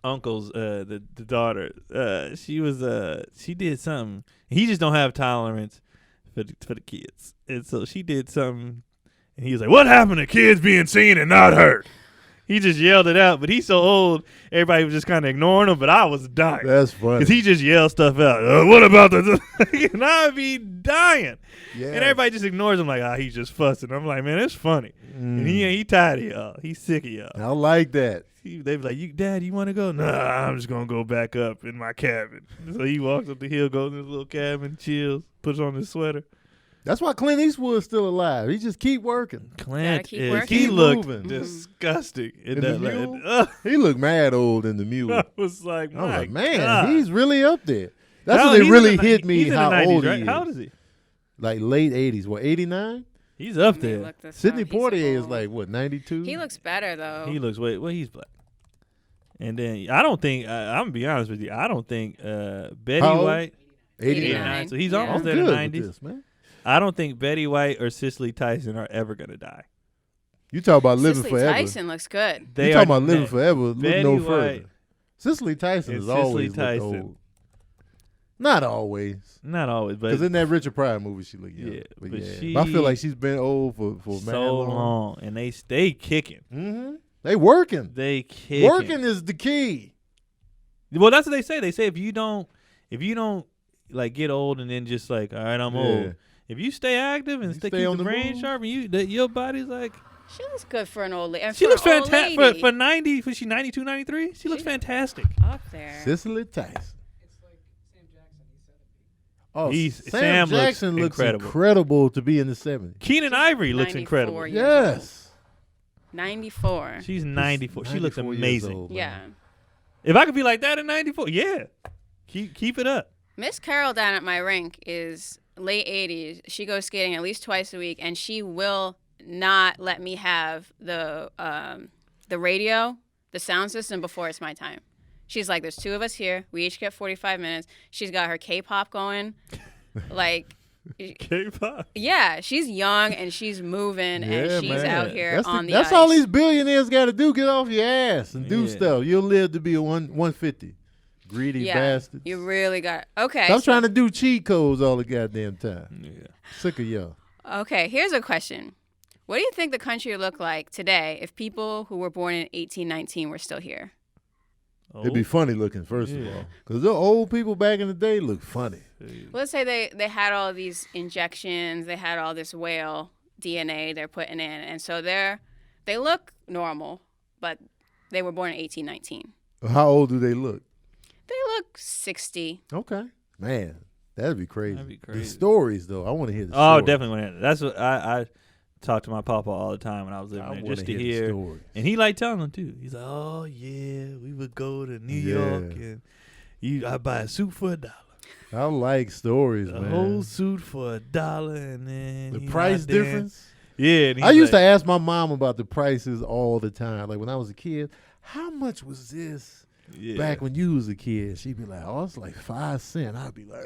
uncle's the daughter. She did something. He just don't have tolerance for the kids, and so she did something, and he was like, "What happened to kids being seen and not heard?" He just yelled it out, but he's so old, everybody was just kind of ignoring him. But I was dying. That's funny. Because he just yelled stuff out. What about the? And I'd be dying. Yeah. And everybody just ignores him like, he's just fussing. I'm like, man, it's funny. And he tired of y'all. He's sick of y'all. I like that. They be like, Dad, you want to go? Nah, I'm just going to go back up in my cabin. So he walks up the hill, goes in his little cabin, chills, puts on his sweater. That's why Clint Eastwood's still alive. He just keep working. Clint keep is, working. he Keep looked moving. disgusting. In the Mule? He looked mad old in the Mule. I was like, I was like, man, God. he's really up there. That's How- when it he's really in the- hit me he's in the how 90s, old right? he is. How old is he? Like late 80s. What, 89? He's up Let me there. look this Sidney up. He's Poitier is old. like, what, 92? He looks better though. He looks he's black. And then I don't think I'm gonna be honest with you. I don't think Betty How old? White 89. 89. So he's Yeah. almost I'm there in good the with 90s. this, man. I don't think Betty White or Cicely Tyson are ever gonna die. You talk about living Cicely forever. Tyson looks good. They You are talking about living ne- forever. Look Betty no White further. Cicely Tyson and is Cicely always looked Tyson. old. Not always. Not always, but Because in that Richard Pryor movie, she looked young. Yeah, but but yeah. I feel like she's been old for mad so long, and they stay kicking. Mm-hmm. They working. They kicking. Working is the key. Well, that's what they say. They say if you don't like get old and then just like, all right, I'm Yeah. old. If you stay active and stay keep on the the brain move. sharp, and your body's like, She looks good for an old lady. she looks fantastic fantastic for 90. Was she 92, 93? She looks fantastic. Up there. Cicely Tyson. It's like Sam Jackson. He's 70. Oh, Sam looks Jackson looks incredible. incredible to be in the 70s. Keenan Ivory looks 94 incredible. years Yes. 94. She's 94. She looks 94 years amazing. old, man. Yeah. If I could be like that at 94, yeah. Keep it up. Miss Carol down at my rink is late 80s. She goes skating at least twice a week, and she will not let me have the radio, the sound system before it's my time. She's like, there's two of us here. We each get 45 minutes. She's got her K-pop going. Like, K-pop. yeah, she's young and she's moving and she's man. out here on the That's ice. all these billionaires got to do. Get off your ass and do Yeah. stuff. You'll live to be a 150. Greedy Yeah, bastards. you really got okay. Stop so- trying to do cheat codes all the goddamn time. Yeah. Sick of y'all. Okay, here's a question. What do you think the country would look like today if people who were born in 1819 were still here? It'd be funny looking, first of Yeah. all. Because the old people back in the day look funny. Let's say they had all these injections, they had all this whale DNA they're putting in, and so they look normal, but they were born in 1819. How old do they look? They look 60. Okay. Man, that'd be crazy. That'd be The crazy. stories, though. I want to hear the Oh, stories. definitely. Want to. That's what I talked to my papa all the time when I was living I there, wanna just to the hear. stories. And he liked telling them too. He's like, "Oh yeah, we would go to New Yeah. York and I'd buy a suit for $1. I like stories, A man. whole suit for $1, and then The price difference. Yeah, and I used to like, ask my mom about the prices all the time. Like when I was a kid, how much was this yeah. back when you was a kid? She'd be like, "Oh, it's like 5 cents." I'd be like,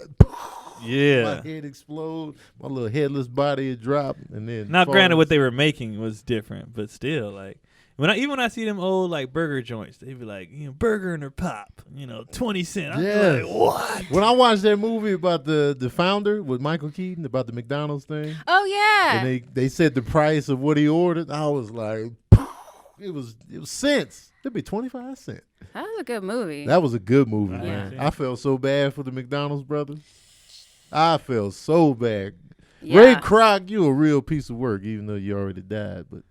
Yeah. my head explode, my little headless body would drop, and then Now, fall granted, what asleep. they were making was different, but still, like even when I see them old like burger joints, they be like, burger and their pop, 20 cents. I'm Yes. like, what? When I watched that movie about the founder with Michael Keaton about the McDonald's thing, Oh yeah. and they said the price of what he ordered, I was like, it was cents. It'd be 25 cents. That was a good movie. That was a good movie, Yeah. man. I felt so bad for the McDonald's brothers. I felt so bad. yeah. Ray Kroc, you a real piece of work, even though you already died. But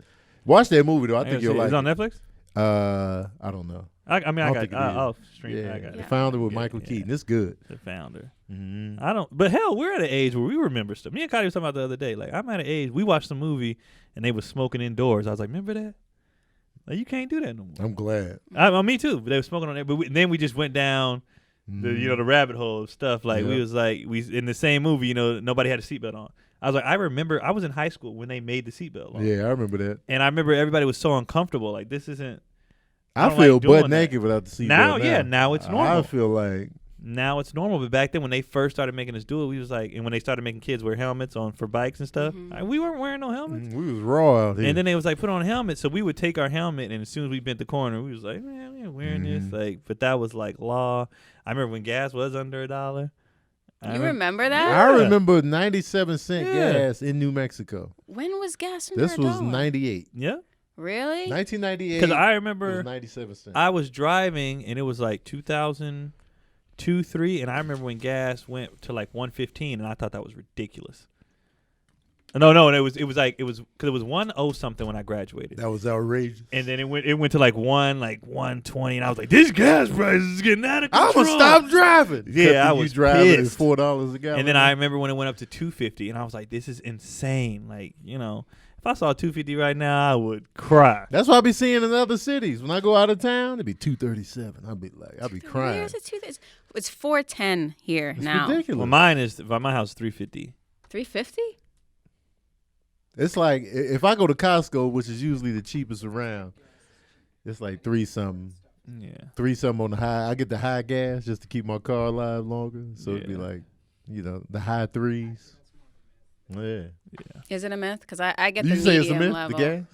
watch that movie though. I think you'll like Is it on it. Netflix? I don't know. I don't got. think it is. I'll stream it. Yeah, I got the it. founder with Yeah, Michael yeah. Keaton. It's good. The founder. Mm-hmm. I don't. But hell, we're at an age where we remember stuff. Me and Cotty was talking about the other day. Like I'm at an age. We watched the movie and they was smoking indoors. I was like, remember that? Like you can't do that no more. I'm glad. Me too. But they were smoking on there. But then we just went down the rabbit hole of stuff. Like we was like in the same movie, nobody had a seatbelt on. I was like, I remember I was in high school when they made the seatbelt law. Yeah, I remember that. And I remember everybody was so uncomfortable. Like, this isn't. I feel butt naked without the seatbelt. Now it's normal. I feel like now it's normal. But back then, when they first started making us do it, we was like, and when they started making kids wear helmets for bikes and stuff, we weren't wearing no helmets. We was raw out here. And then they was like, put on a helmet. So we would take our helmet, and as soon as we bent the corner, we was like, man, we ain't wearing this. Like, but that was like law. I remember when gas was under $1. You remember that? I remember 97-cent gas in New Mexico. When was gas under $1? This was 98. Yeah. Really? 1998. Because I remember 97 cents. I was driving and it was like 2002, 3, and I remember when gas went to like 115, and I thought that was ridiculous. No, it was because it was 10 something when I graduated. That was outrageous. And then it went to like 120, and I was like, this gas price is getting out of control. I'm gonna stop driving. Yeah, I was driving pissed. at $4 a gallon. And then I remember when it went up to 250, and I was like, this is insane. Like, if I saw 250 right now, I would cry. That's what I be seeing in other cities. When I go out of town, it'd be 237. I'll be crying. Where's it? It's 410 here now. Ridiculous. Well, my house is 350. 350? It's like if I go to Costco, which is usually the cheapest around, it's like 3 something. Yeah. 3 something on the high. I get the high gas just to keep my car alive longer. So it'd be like, the high 3s. Yeah. Is it a myth? Because I get Do the you say medium it's a myth, level. the gas?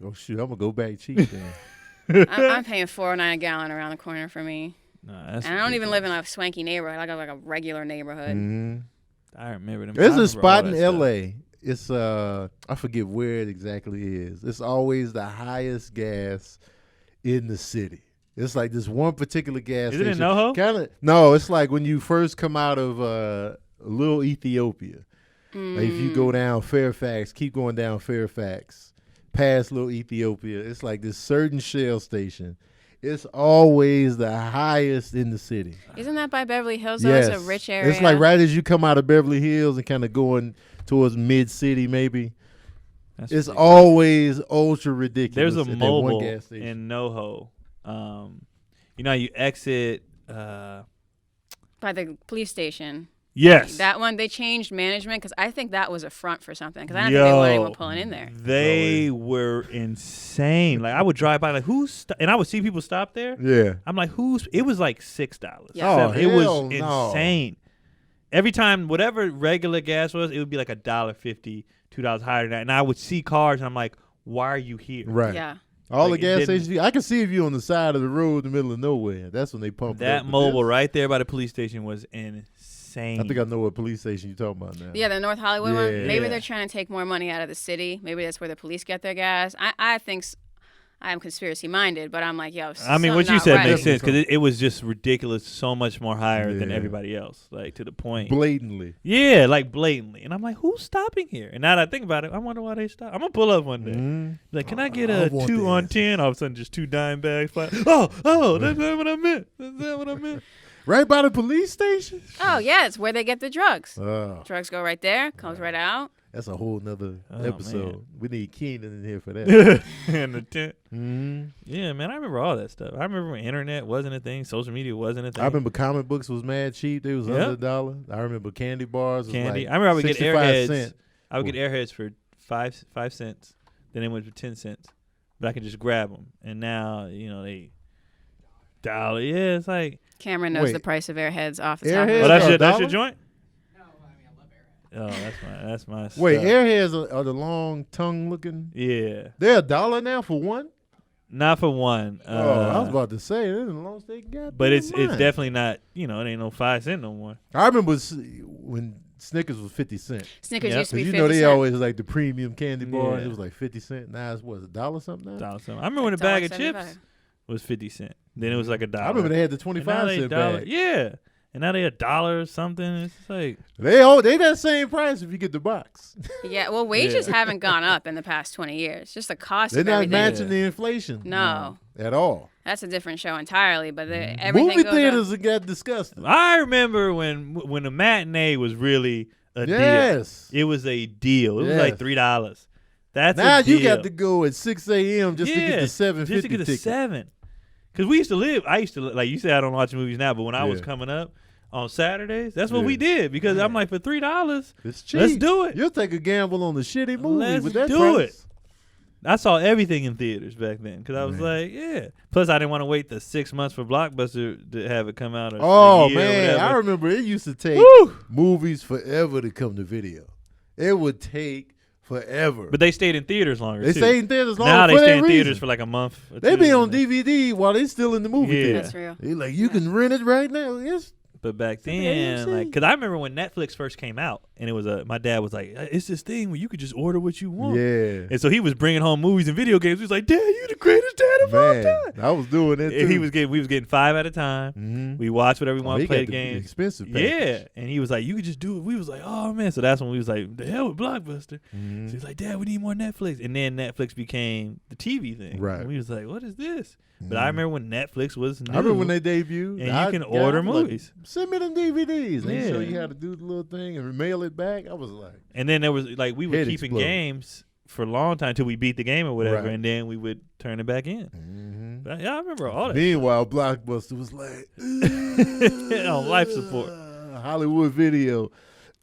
Oh shoot, I'm gonna go back cheap then. I'm paying $4.09 a gallon around the corner for me. And I don't even live in a swanky neighborhood. I got like a regular neighborhood. Mm-hmm. I remember them. There's a spot in L.A. It's I forget where it exactly is. It's always the highest gas in the city. It's like this one particular gas station. Is it in NoHo? No, it's like when you first come out of Little Ethiopia. Like if you go down Fairfax, keep going down Fairfax, past Little Ethiopia, it's like this certain Shell station. It's always the highest in the city. Isn't that by Beverly Hills? Yes. It's a rich area. It's like right as you come out of Beverly Hills and kind of going towards mid-city maybe. It's ridiculous. Always ultra ridiculous. There's a mobile in NoHo. You exit by the police station. Yes. That one, they changed management because I think that was a front for something because I don't think they want anyone pulling in there. They were insane. Like, I would drive by like, and I would see people stop there. Yeah. I'm like, it was like $6. Yeah. It was insane. Every time, whatever regular gas was, it would be like $1.50, $2 higher than that. And I would see cars and I'm like, why are you here? Right. Yeah. All the gas stations, I can see if you're on the side of the road in the middle of nowhere. That's when they pump that mobile right there by the police station was insane. I think I know what police station you're talking about now. Yeah, the North Hollywood one. Maybe they're trying to take more money out of the city. Maybe that's where the police get their gas. I think I'm conspiracy minded, but I'm like, I mean, what you said right. makes sense because it was just ridiculous, so much more higher than everybody else, like to the point. Blatantly. Yeah, like blatantly. And I'm like, who's stopping here? And now that I think about it, I wonder why they stop. I'm going to pull up one day. Mm-hmm. Like, can I get a 2 on 10? All of a sudden, just 2 dime bags. Oh, that's not what I meant. That's not what I meant. Right by the police station? Oh, yeah, it's where they get the drugs. Oh. Drugs go right there, comes right out. That's a whole nother episode. Man. We need Keon in here for that. In the tent. Mm-hmm. Yeah, man, I remember all that stuff. I remember when internet wasn't a thing, social media wasn't a thing. I remember comic books was mad cheap. They was under $1. I remember candy bars was candy. like I remember I would get Airheads. Cents. I would get Airheads for 5 cents. Then they went for 10 cents. But I could just grab them. And now, they $1. Yeah, it's like Cameron knows the price of Airheads off the top of his head. head. That's your joint? No, I mean, I love Airheads. Oh, that's my Wait, stuff. Airheads are the long tongue looking? Yeah. They're $1 now for one? Not for one. I was about to say, that's the longest they got. But it's definitely not, it ain't no 5 cent no more. I remember when Snickers was 50 cents. Snickers used to be 50 cents. They cent. always like the premium candy bars. Yeah. It was like 50 cents. Now it's $1 something now? $1 something. I remember when a bag of chips was 50 cents. Then it was like $1. I remember they had the 25-cent bag. Yeah. And now they $1 something. It's like they that same price if you get the box. Yeah, well, wages haven't gone up in the past 20 years. Just the cost They're of not everything. matching the inflation. No. At all. That's a different show entirely, but everything Movie goes theaters up. got disgusting. I remember when the matinee was really a deal. It was a deal. It was like $3. That's now a deal. you got to go at 6 a.m. just to get the 750 just to get the ticket. 7. Because I used to like you say I don't watch movies now, but when I was coming up on Saturdays, that's what we did because I'm like for $3, it's cheap. Let's do it. You'll take a gamble on the shitty movie Let's with that do price. it. I saw everything in theaters back then because I was like, yeah. Plus, I didn't want to wait the 6 months for Blockbuster to have it come out. Oh man, I remember it used to take movies forever to come to video. It would take forever. But they stayed in theaters longer. They stayed in theaters longer. Now they stay in reason. theaters for like a month. They be on DVD while they still in the movie theater. That's real. They like you can rent it right now. Yes. But back then, like, because I remember when Netflix first came out, and it was my dad was like, "It's this thing where you could just order what you want." Yeah. And so he was bringing home movies and video games. He was like, "Dad, you the greatest dad of all time." I was doing that too. And we was getting 5 at a time. Mm-hmm. We watched whatever we wanted, play the game. Expensive package. Yeah. And he was like, "You could just do it." We was like, "Oh man!" So that's when we was like, "The hell with Blockbuster." Mm-hmm. So he's like, "Dad, we need more Netflix." And then Netflix became the TV thing. Right. And we was like, "What is this?" But I remember when Netflix was new. I remember when they debuted. And you can order movies. Like, send me them DVDs. They show you how to do the little thing and mail it back. I was like. And then there was like we were keeping exploded. games for a long time until we beat the game or whatever, Right. and then we would turn it back in. Mm-hmm. But, yeah, I remember all that. Meanwhile, Blockbuster was like On life support. Hollywood Video.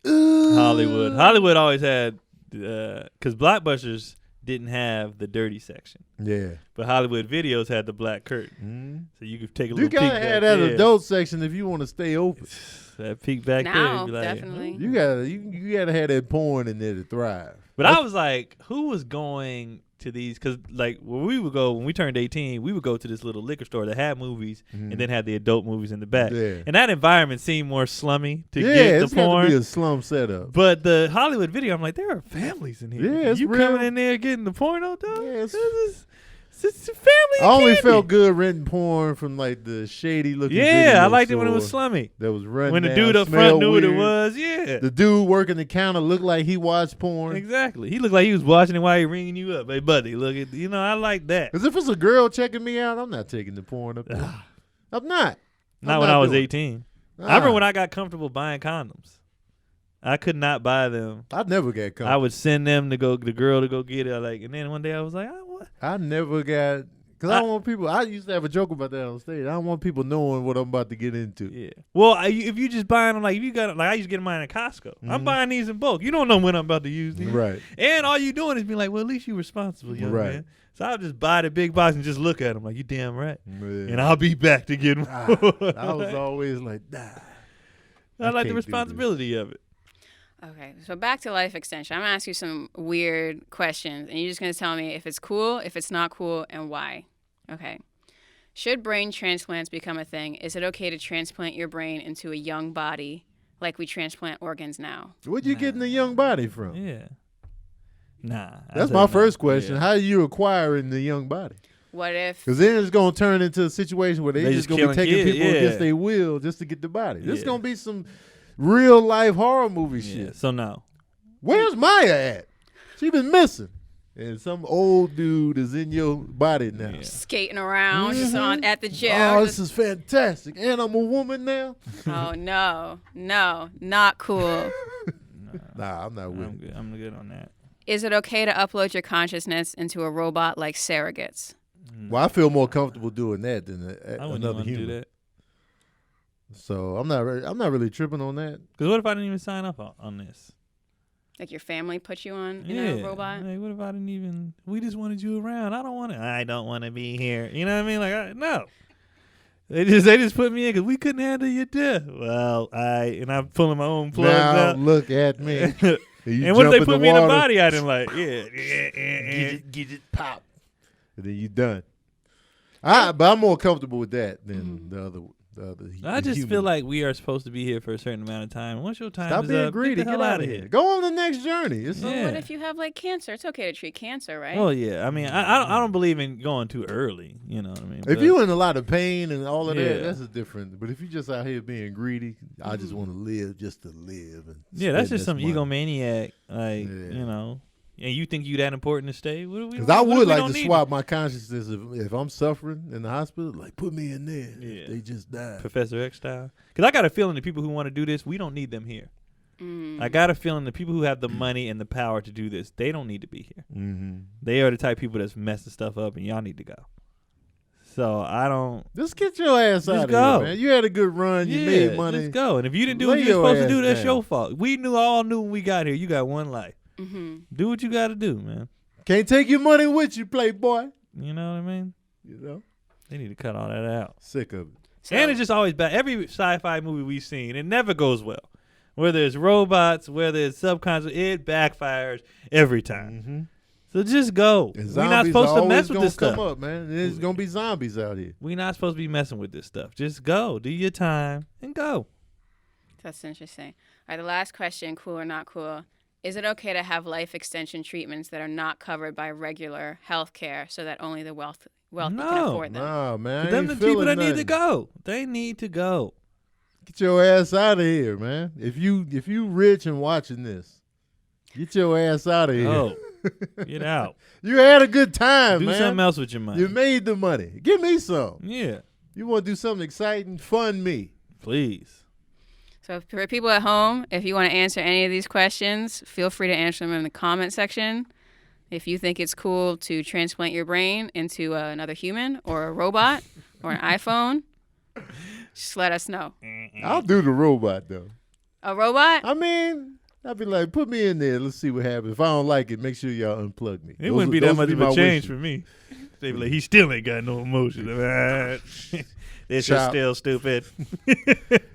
Hollywood always had because Blockbusters didn't have the dirty section. Yeah. But Hollywood Videos had the black curtain. Mm-hmm. So you could take a You little peek gotta back have that there. adult section if you want to stay open. That peek back Now, there. Be like, definitely. You gotta have that porn in there to thrive. But I was like, who was going to these? Because like when we turned 18, we would go to this little liquor store that had movies and then had the adult movies in the back. Yeah. And that environment seemed more slummy to get it's the got porn. to be a slum setup. But the Hollywood Video, I'm like, there are families in here. Yeah, it's you real. coming in there getting the porno, dog? Yeah, it's a family. I only candy. felt good renting porn from like the shady looking. Yeah, video I liked it when it store was slummy. that was running. When the down, dude up front smelled knew what it weird. was. Yeah. The dude working the counter looked like he watched porn. Exactly. He looked like he was watching it while he ringing you up. Hey, buddy, look at I like that. Because if it's a girl checking me out, I'm not taking the porn up there. I'm not. Not when I was doing it. 18. I remember when I got comfortable buying condoms. I could not buy them. I never got comfortable. I would send them the girl to go get it. And then one day I was like, what? I never got. Because I don't want people. I used to have a joke about that on stage. I don't want people knowing what I'm about to get into. Yeah. Well, if you just buying them, like if you got, like I used to get mine at Costco. I'm buying these in bulk. You don't know when I'm about to use these. Right. And all you doing is being like, well, at least you responsible, young Right. man. So I'll just buy the big box and just look at them like, you damn right. Man. And I'll be back to get more. I was always like, nah. I like can't the do responsibility of it. Okay, so back to life extension. I'm gonna ask you some weird questions, and you're just gonna tell me if it's cool, if it's not cool, and why. Okay. Should brain transplants become a thing? Is it okay to transplant your brain into a young body like we transplant organs now? Where'd you get in the young body from? Yeah. Nah. That's my first question. How are you acquiring the young body? What if? Because then it's going to turn into a situation where they just going to be killing taking kids, people yeah. against their will just to get the body. This is Yeah. going to be some real life horror movie Yeah. shit. So no. Where's Maya at? She been missing. And some old dude is in your body now. Yeah. Skating around just at the gym. Oh, this is fantastic. And I'm a woman now. Oh, no, not cool. Nah, I'm not with I'm it. good. I'm good on that. Is it okay to upload your consciousness into a robot like surrogates? Well, I feel more comfortable doing that than I wouldn't another want to human. do that. So I'm not really tripping on that. Because what if I didn't even sign up on this? Like your family put you on in a robot? Like, what if I didn't even? We just wanted you around. I don't want to be here. You know what I mean? Like, no. They just put me in because we couldn't handle your death. Well, and I'm pulling my own plugs Now out. look at me. And what if they put me in a body I didn't like? Yeah. Get it, pop. And then you done. But I'm more comfortable with that than the other. I just feel like we are supposed to be here for a certain amount of time. Once your time Stop is being up, greedy. get the hell out of here. Go on the next journey. It's Well, Yeah. what if you have like cancer? It's okay to treat cancer, right? Well, yeah. I mean, I don't believe in going too early. You know what I mean? If you're in a lot of pain and all of Yeah. that, that's a different. But if you're just out here being greedy, I just want to live just to live. And yeah, that's spend just some this money. egomaniac, like you know. And you think you that important to stay? Because I would like to swap my consciousness if I'm suffering in the hospital. Like, put me in there. Yeah. They just died. Professor X style. Because I got a feeling the people who want to do this, we don't need them here. I got a feeling the people who have the money and the power to do this, they don't need to be here. Mm-hmm. They are the type of people that's messing stuff up, and y'all need to go. So I don't. Just get your ass out of here, man. You had a good run. You made money. Just go. And if you didn't do what you were supposed to do, that's your fault. We all knew when we got here. You got one life. Mm-hmm. Do what you got to do, man. Can't take your money with you, playboy. You know what I mean? You know? They need to cut all that out. Sick of it. So, and it's just always bad. Every sci-fi movie we've seen, it never goes well. Whether it's robots, whether it's subconscious, it backfires every time. Mm-hmm. So just go. We're not supposed to mess with this stuff. Come up, man. There's gonna be zombies out here. We're not supposed to be messing with this stuff. Just go. Do your time and go. That's interesting. All right, the last question, cool or not cool. Is it okay to have life extension treatments that are not covered by regular health care so that only the wealthy can afford them? No, man. Them the people that need to go. They need to go. Get your ass out of here, man. If you rich and watching this, get your ass out of here. Oh, get out. You had a good time, man. Do something else with your money. You made the money. Give me some. Yeah. You want to do something exciting? Fund me. Please. So for people at home, if you want to answer any of these questions, feel free to answer them in the comment section. If you think it's cool to transplant your brain into another human or a robot or an iPhone, just let us know. I'll do the robot, though. A robot? I mean, I'll be like, put me in there. Let's see what happens. If I don't like it, make sure y'all unplug me. It wouldn't be that much of a change for me. They'd be like, he still ain't got no emotion. This is still stupid.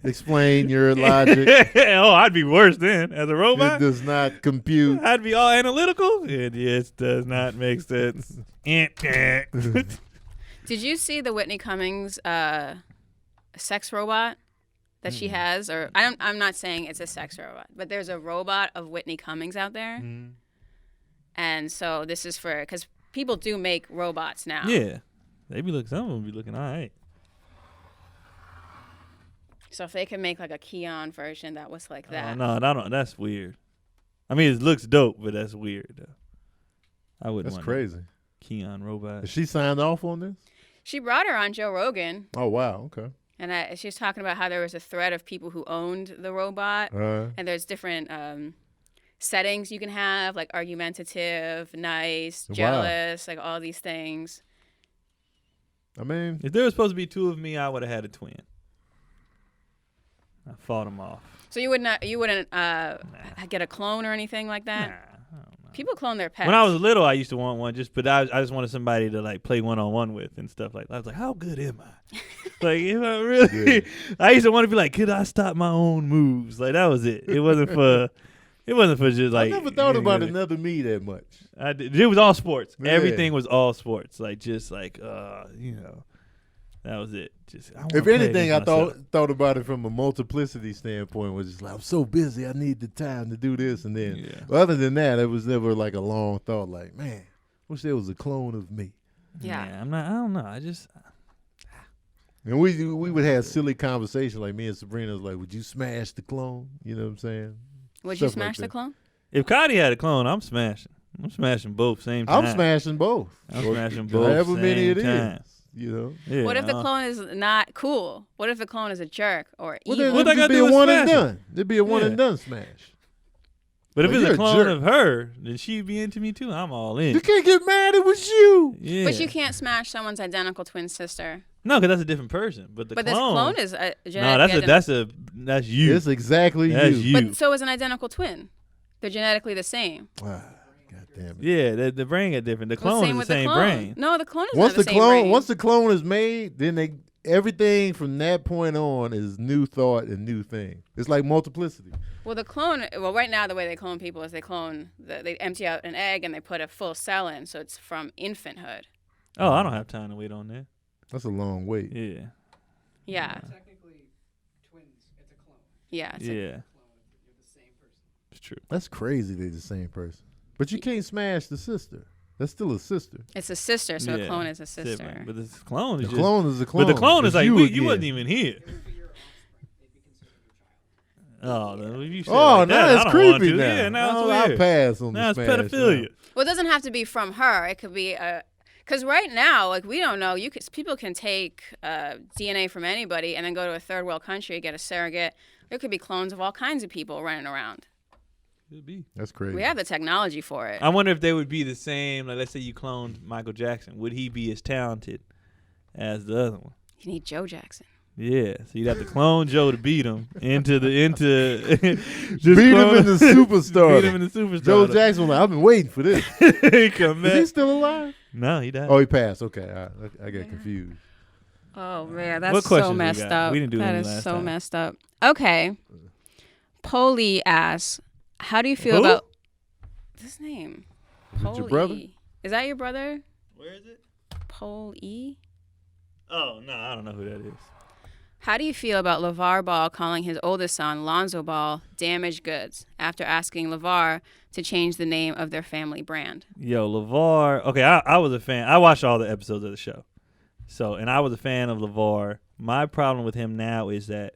Explain your logic. Oh, I'd be worse then as a robot. It does not compute. I'd be all analytical. It just does not make sense. Did you see the Whitney Cummings sex robot that she has? Or I'm not saying it's a sex robot, but there's a robot of Whitney Cummings out there. And so this is because people do make robots now. Yeah. Some of them be looking all right. So if they could make like a Keon version that was like that. No, that's weird. I mean, it looks dope, but that's weird, though. I wouldn't That's want crazy. Keon robot. Is she signed off on this? She brought her on Joe Rogan. Oh, wow. Okay. And she was talking about how there was a thread of people who owned the robot. And there's different settings you can have, like argumentative, nice, jealous, like all these things. I mean, if there was supposed to be two of me, I would have had a twin. I fought them off. So you wouldn't get a clone or anything like that? Nah, I don't know. People clone their pets. When I was little, I used to want one, but I just wanted somebody to like play one-on-one with and stuff like that. I was like, how good am I? Like, if I really, I used to want to be like, could I stop my own moves? Like, that was it. It wasn't for just like. I never thought about another me that much. I did. It was all sports. Yeah. Everything was all sports. Like, just like, that was it. If anything, I thought about it from a multiplicity standpoint. Was just like, I'm so busy, I need the time to do this, and then. Yeah. But other than that, it was never like a long thought. Like, man, wish there was a clone of me. Yeah, I'm not. I don't know. I just. And we would have silly conversations like me and Sabrina was like, would you smash the clone? You know what I'm saying? Would you smash the clone? If Cotty had a clone, I'm smashing. I'm smashing both same time. I'm smashing both. I'm smashing both. However many it is. You know. Yeah, what if the clone is not cool? What if the clone is a jerk or evil? Then it'd be a one and done. It'd be a one and done smash. But if it's a clone of her, then she'd be into me too. I'm all in. You can't get mad. It was you. Yeah. But you can't smash someone's identical twin sister. No, because that's a different person. But this clone is a that's you. It's exactly that's you. But so is an identical twin. They're genetically the same. God damn it. Yeah, the brain got different. The clone is the same brain. No, the clone is not the same brain. Once the clone is made, then everything from that point on is new thought and new thing. It's like multiplicity. Well, right now the way they clone people is they empty out an egg and they put a full cell in, so it's from infanthood. Oh, I don't have time to wait on that. That's a long wait. Yeah. Yeah. Technically, twins. It's a clone. Yeah. Yeah. You're the same person. It's true. That's crazy. They're the same person. But you can't smash the sister. That's still a sister. It's a sister, so a clone is a sister. Sibling. But the clone is clone is a clone. But the clone is like you wasn't even here. Oh, now that's creepy now. Yeah, now it's I'll weird. pass on now the it's pedophilia. Well, it doesn't have to be from her. It could be because right now, like we don't know. People can take DNA from anybody and then go to a third world country, get a surrogate. There could be clones of all kinds of people running around. Could be. That's crazy. We have the technology for it. I wonder if they would be the same. Like, let's say you cloned Michael Jackson. Would he be as talented as the other one. You need Joe Jackson. Yeah, so you'd have to clone Joe to beat him into just beat him in the superstar. Beat him in the superstar. Joe Jackson, like, I've been waiting for this. He come back. Is he still alive? No, he died. Oh, he passed. Okay, I got confused. Oh man, that's What so questions we messed got? up. We didn't do that any is last so time. messed up. Okay. Polee asks, "How do you feel Who? about this name?" Is it your brother? Is that your brother? Where is it? Polee. Oh no, I don't know who that is. How do you feel about LeVar Ball calling his oldest son, Lonzo Ball, damaged goods after asking LeVar to change the name of their family brand? Yo, LeVar. Okay, I was a fan. I watched all the episodes of the show. And I was a fan of LeVar. My problem with him now is that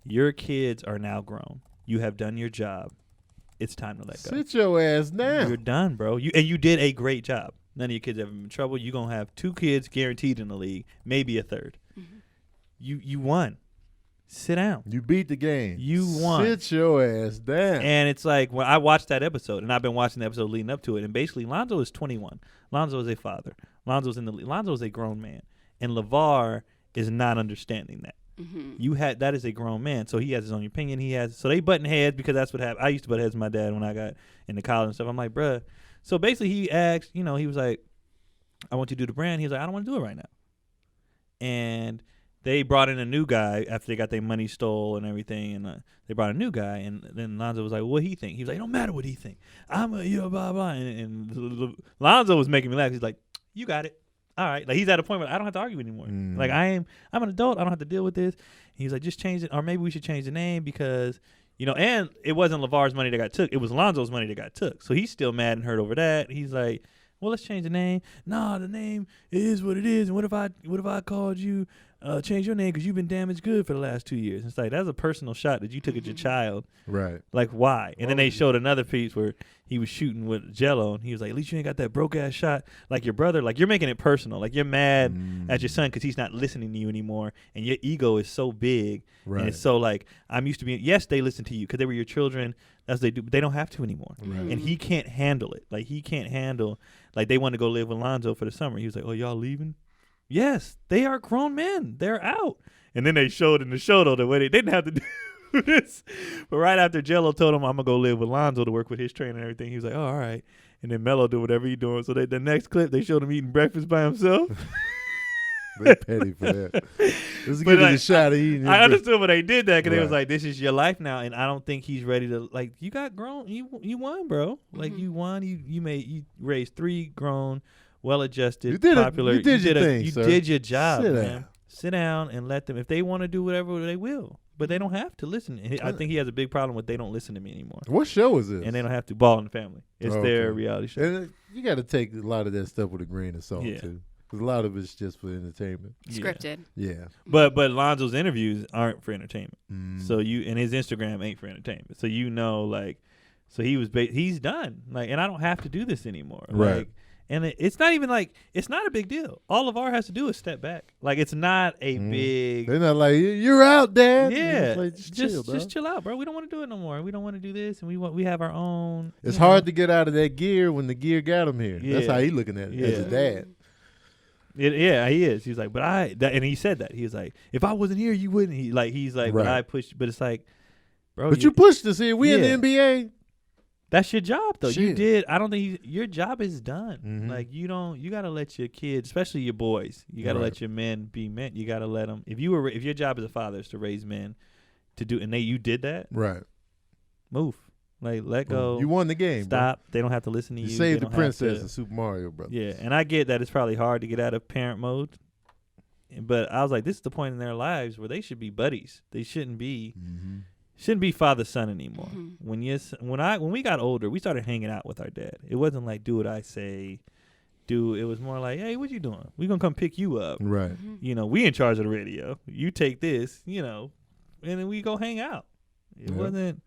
your kids are now grown. You have done your job. It's time to let go. Sit your ass down. You're done, bro. You did a great job. None of your kids ever been in trouble. You're going to have 2 kids guaranteed in the league, maybe a third. Mm-hmm. You won. Sit down. You beat the game. You won. Sit your ass down. And it's like when I watched that episode, and I've been watching the episode leading up to it, and basically Lonzo is 21. Lonzo is a father. Lonzo is a grown man. And LeVar is not understanding that. Mm-hmm. That is a grown man, so he has his own opinion. So they button heads because that's what happened. I used to butt heads with my dad when I got into college and stuff. I'm like, bruh. So basically he asked, he was like, I want you to do the brand. He was like, I don't want to do it right now. And they brought in a new guy after they got their money stole and everything, and they brought a new guy, and then Lonzo was like, what he think? He was like, it don't matter what he think. I'm a, blah, blah. And Lonzo was making me laugh. He's like, you got it. All right. Like, he's at a point where I don't have to argue anymore. Like, I'm an adult. I don't have to deal with this. He's like, just change it, or maybe we should change the name because, and it wasn't LeVar's money that got took. It was Lonzo's money that got took. So he's still mad and hurt over that. He's like, well, let's change the name. Nah, the name is what it is. And what if I called you, change your name because you've been damaged good for the last 2 years? It's like, that's a personal shot that you took at your child. Right. Like, why? And then they showed another piece where he was shooting with Jello, and he was like, at least you ain't got that broke-ass shot like your brother. Like, you're making it personal. Like, you're mad at your son because he's not listening to you anymore, and your ego is so big. Right. And it's so, like, I'm used to being, yes, they listen to you because they were your children. That's what they do, but they don't have to anymore. Right. And he can't handle it. Like, he can't handle, like, they want to go live with Lonzo for the summer. He was like, oh, y'all leaving? Yes, they are grown men. They're out. And then they showed in the show, though, the way they didn't have to do this. But right after Jello told him, I'm going to go live with Lonzo to work with his trainer and everything, he was like, oh, all right. And then Melo did whatever he's doing. So the next clip, they showed him eating breakfast by himself. They petty for that. Let's give you the shot of eating. I understood why they did that because they was like, this is your life now. And I don't think he's ready to, like, you got grown. You won, bro. Like, you won. You raised 3 grown, well-adjusted, popular. You did your thing, You sir. did your job, Sit man. down. Sit down and let them. If they want to do whatever, they will. But they don't have to listen. I think he has a big problem with they don't listen to me anymore. What show is this? And they don't have to. Ball in the Family. It's their reality show. And you got to take a lot of that stuff with a grain of salt, too. Because a lot of it's just for entertainment. Scripted. Yeah. But Lonzo's interviews aren't for entertainment. So and his Instagram ain't for entertainment. So like, so he's done. Like, and I don't have to do this anymore. Right. Like, and it's not even like, it's not a big deal. All LeVar has to do is step back. Like, it's not a big. They're not like, you're out, Dad. Yeah. Like, just chill out, bro. We don't want to do it no more. We don't want to do this. And we have our own. It's hard to get out of that gear when the gear got him here. Yeah. That's how he looking at it as a dad. He is. He's like, and he said that. He was like, if I wasn't here, you wouldn't. He's like, but I pushed. But it's like, bro. But you pushed us here. We in the NBA. That's your job, though. Shit. You did. I don't think your job is done. Mm-hmm. Like, you got to let your kids, especially your boys, you got to let your men be men. You got to let them. If your job as a father is to raise men, you did that. Right. Move. Like, let go. You won the game. Stop. Bro. They don't have to listen to you. You saved the princess in Super Mario Brothers. Yeah, and I get that it's probably hard to get out of parent mode. But I was like, this is the point in their lives where they should be buddies. They shouldn't be. Shouldn't be father-son anymore. When we got older, we started hanging out with our dad. It wasn't like, do what I say, It was more like, hey, what you doing? We gonna come pick you up. Right. We in charge of the radio. You take this, and then we go hang out. It wasn't.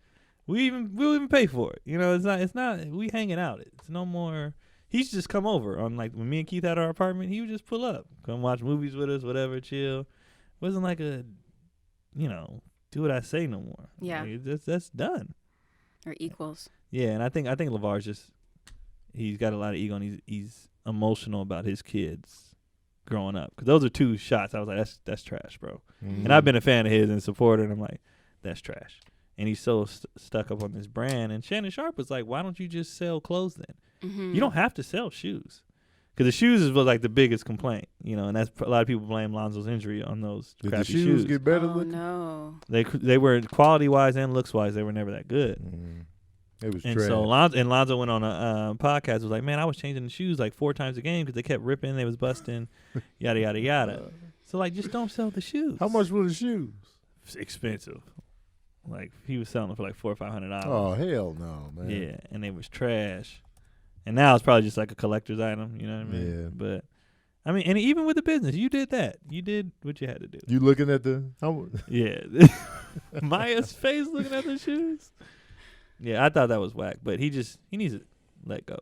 We'll even pay for it. It's not. We hanging out. It's no more. He's just come over on, like, when me and Keith had our apartment. He would just pull up, come watch movies with us, whatever, chill. Wasn't like a, do what I say no more. Yeah. Like, that's done. Or equals. Yeah, and I think LeVar's just, he's got a lot of ego, and he's emotional about his kids growing up. Because those are 2 shots. I was like, that's trash, bro. Mm-hmm. And I've been a fan of his and supporter, and I'm like, that's trash. And he's so stuck up on this brand. And Shannon Sharp was like, why don't you just sell clothes then? Mm-hmm. You don't have to sell shoes. Because the shoes was like the biggest complaint, and that's a lot of people blame Lonzo's injury on those crappy shoes. Did the shoes get better looking? No. They were quality-wise and looks-wise, they were never that good. Mm. It was and trash. So Lonzo went on a podcast, was like, man, I was changing the shoes like 4 times a game because they kept ripping, they was busting, yada, yada, yada. So, like, just don't sell the shoes. How much were the shoes? It's expensive. Like, he was selling them for like $400 or $500. Oh, hell no, man. Yeah, and they was trash. And now it's probably just like a collector's item, you know what I mean? Yeah. But, I mean, and even with the business, you did that. You did what you had to do. You looking at Yeah. Maya's face looking at the shoes. Yeah, I thought that was whack, but he needs to let go.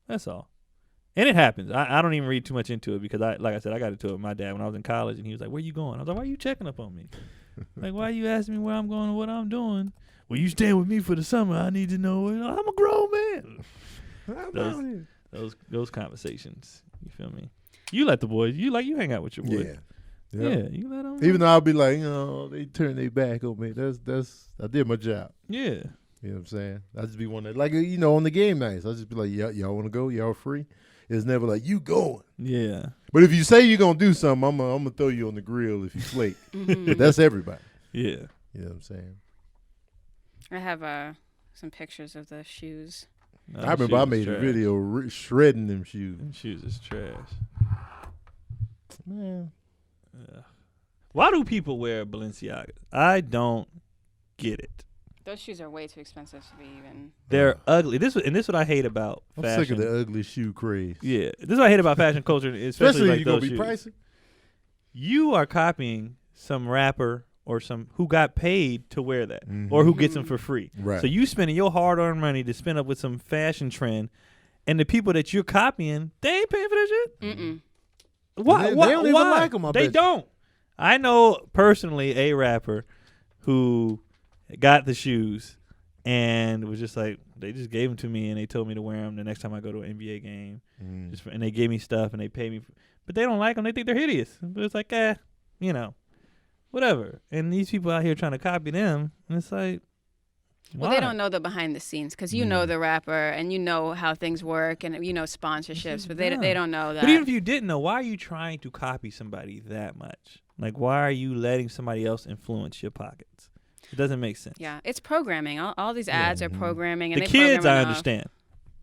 That's all. And it happens. I don't even read too much into it because, like I said, I got into it with my dad when I was in college, and he was like, where you going? I was like, why are you checking up on me? Like, why are you asking me where I'm going and what I'm doing? Well, you staying with me for the summer. I need to know. I'm a grown man. Those conversations. You feel me? You let the boys. You hang out with your boys. Yeah. Yeah. You let them. Even though I'll be like, they turn their back on me. I did my job. Yeah. You know what I'm saying? I just be one that, like, on the game nights, I just be like, y'all want to go? Y'all free? It's never like, you going. Yeah. But if you say you're going to do something, I'm going to throw you on the grill if you flake. That's everybody. Yeah. You know what I'm saying? I have some pictures of the shoes. No, I remember I made a video shredding them shoes. Them shoes is trash. Man. Yeah. Why do people wear Balenciagas? I don't get it. Those shoes are way too expensive to be even. They're ugly. This is what I hate about fashion. I'm sick of the ugly shoe craze. Yeah, this is what I hate about fashion culture, especially like you those gonna be shoes. pricey. You are copying some rapper or some who got paid to wear that, or who gets them for free. Right. So you spending your hard-earned money to spend up with some fashion trend, and the people that you're copying, they ain't paying for that shit. Mm-mm. Why? They don't even why? like them. They don't. I know personally a rapper who got the shoes and was just like, they just gave them to me and they told me to wear them the next time I go to an NBA game. And they gave me stuff and they pay me. But they don't like them. They think they're hideous. But it's like, whatever. And these people out here trying to copy them. And it's like, why? Well, they don't know the behind the scenes because you know the rapper and you know how things work and you know sponsorships, but they don't know that. But even if you didn't know, why are you trying to copy somebody that much? Like, why are you letting somebody else influence your pockets? It doesn't make sense. Yeah, it's programming. All these ads are programming. And the they kids, program I enough. understand.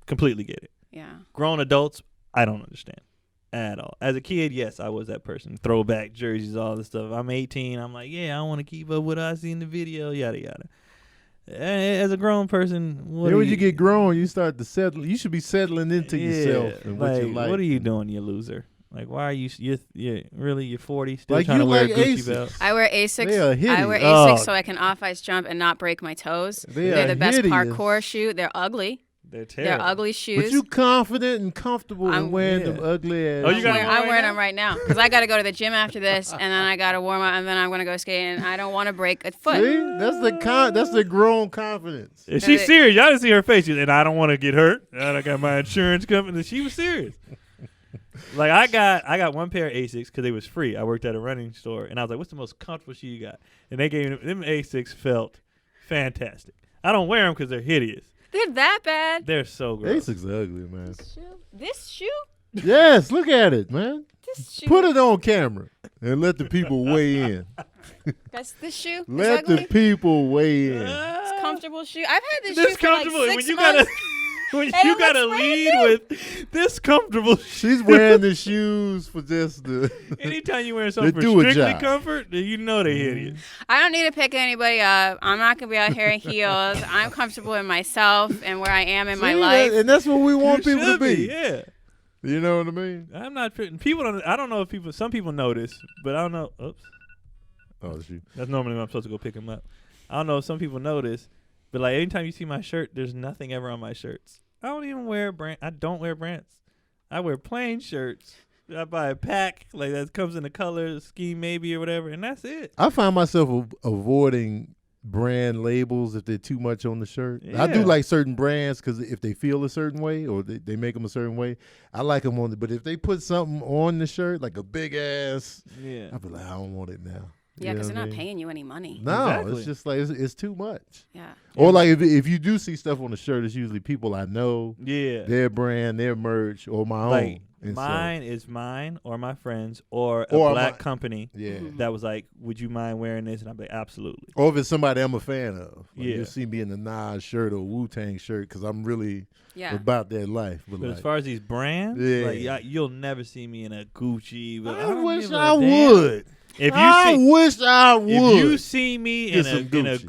Completely get it. Yeah. Grown adults, I don't understand at all. As a kid, yes, I was that person. Throwback jerseys, all this stuff. I'm 18. I'm like, I want to keep up with what I see in the video, yada, yada. As a grown person, when you get grown, you start to settle. You should be settling into yourself and what you like. What are you doing, you loser? Like, why are you're 40, still like trying to wear a Gucci Asics. belt? I wear Asics. They are hideous. I wear Asics so I can off-ice jump and not break my toes. They're the best parkour shoe. They're ugly. They're terrible. They're ugly shoes. But you confident and comfortable in wearing them ugly ass. Oh, you got them I'm wearing them right now because I got to go to the gym after this, and then I got to warm up, and then I'm gonna go skate, and I don't want to break a foot. See? That's the grown confidence. Is she serious? Y'all didn't see her face. And I don't want to get hurt. I got my insurance company. She was serious. Like, I got one pair of Asics because they was free. I worked at a running store, and I was like, "What's the most comfortable shoe you got?" And they gave them Asics. Felt fantastic. I don't wear them because they're hideous. They're that bad. They're so gross. Asics are ugly, man. This shoe? Yes, look at it, man. This shoe? Put it on camera and let the people weigh in. That's this shoe? Let the people weigh in. It's comfortable shoe. I've had this shoe for like 6 months. When you gotta lead with this comfortable She's wearing the shoes for just the. Anytime you wear something for strictly comfort, then you know they're hideous. I don't need to pick anybody up. I'm not gonna be out here in heels. I'm comfortable in myself and where I am in my life. And that's what we want people to be. Yeah. You know what I mean? I'm not fitting. People don't. I don't know if people. Some people notice, but I don't know. Oops. Oh shoot. That's normally when I'm supposed to go pick them up. I don't know if some people notice. But like anytime you see my shirt, there's nothing ever on my shirts. I don't even wear I don't wear brands. I wear plain shirts. I buy a pack that comes in a color scheme maybe or whatever, and that's it. I find myself avoiding brand labels if they're too much on the shirt. Yeah. I do like certain brands because if they feel a certain way or they make them a certain way, I like them on. But if they put something on the shirt like a big ass, I'll be like, I don't want it now. Yeah, because they're not paying you any money. No, Exactly. it's just like it's too much. Yeah. Or like if you do see stuff on the shirt, it's usually people I know. Yeah. Their brand, their merch, or my Like own. And mine is mine or my friends or a Or black my- company Yeah. that was like, would you mind wearing this? And I'd be like, absolutely. Or if it's somebody I'm a fan of. Like Yeah. You'll see me in a Nas shirt or Wu-Tang shirt because I'm really about that life. But like, as far as these brands, Yeah. you'll never see me in a Gucci. But I don't wish give a I damn. would. If you I see, wish I would. if you see me Get in some a Gucci.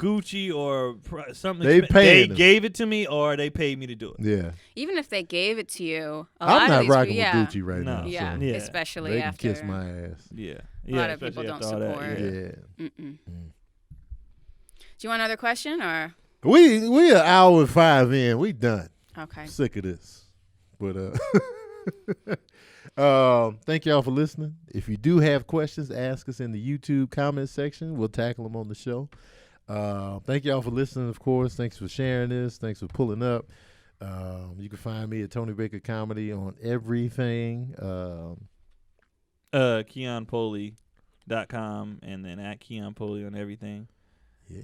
Gucci or something, They paying they them. gave it to me or they paid me to do it. Yeah. Even if they gave it to you, I'm not rocking yeah. with Gucci right No. now. Yeah, so Yeah. especially they can after kiss my ass. Yeah, a lot of people especially don't after all that, support. Yeah. Mm-mm. Do you want another question or We an hour and 5 in. We done. okay? Sick of this. But thank y'all for listening. If you do have questions, ask us in the YouTube comment section. We'll tackle them on the show. Thank y'all for listening, of course. Thanks for sharing this. Thanks for pulling up. You can find me at Tony Baker Comedy on everything. KeonPolee.com and then at Keon Polee on everything. Yeah.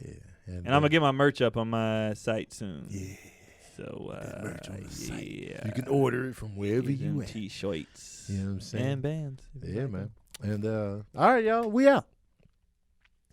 And I'm gonna get my merch up on my site soon. Yeah. So Merch on the site. yeah. You can order it from wherever you at. T-shirts. You know what I'm saying? And bands. Yeah, man. And all right, y'all. We out.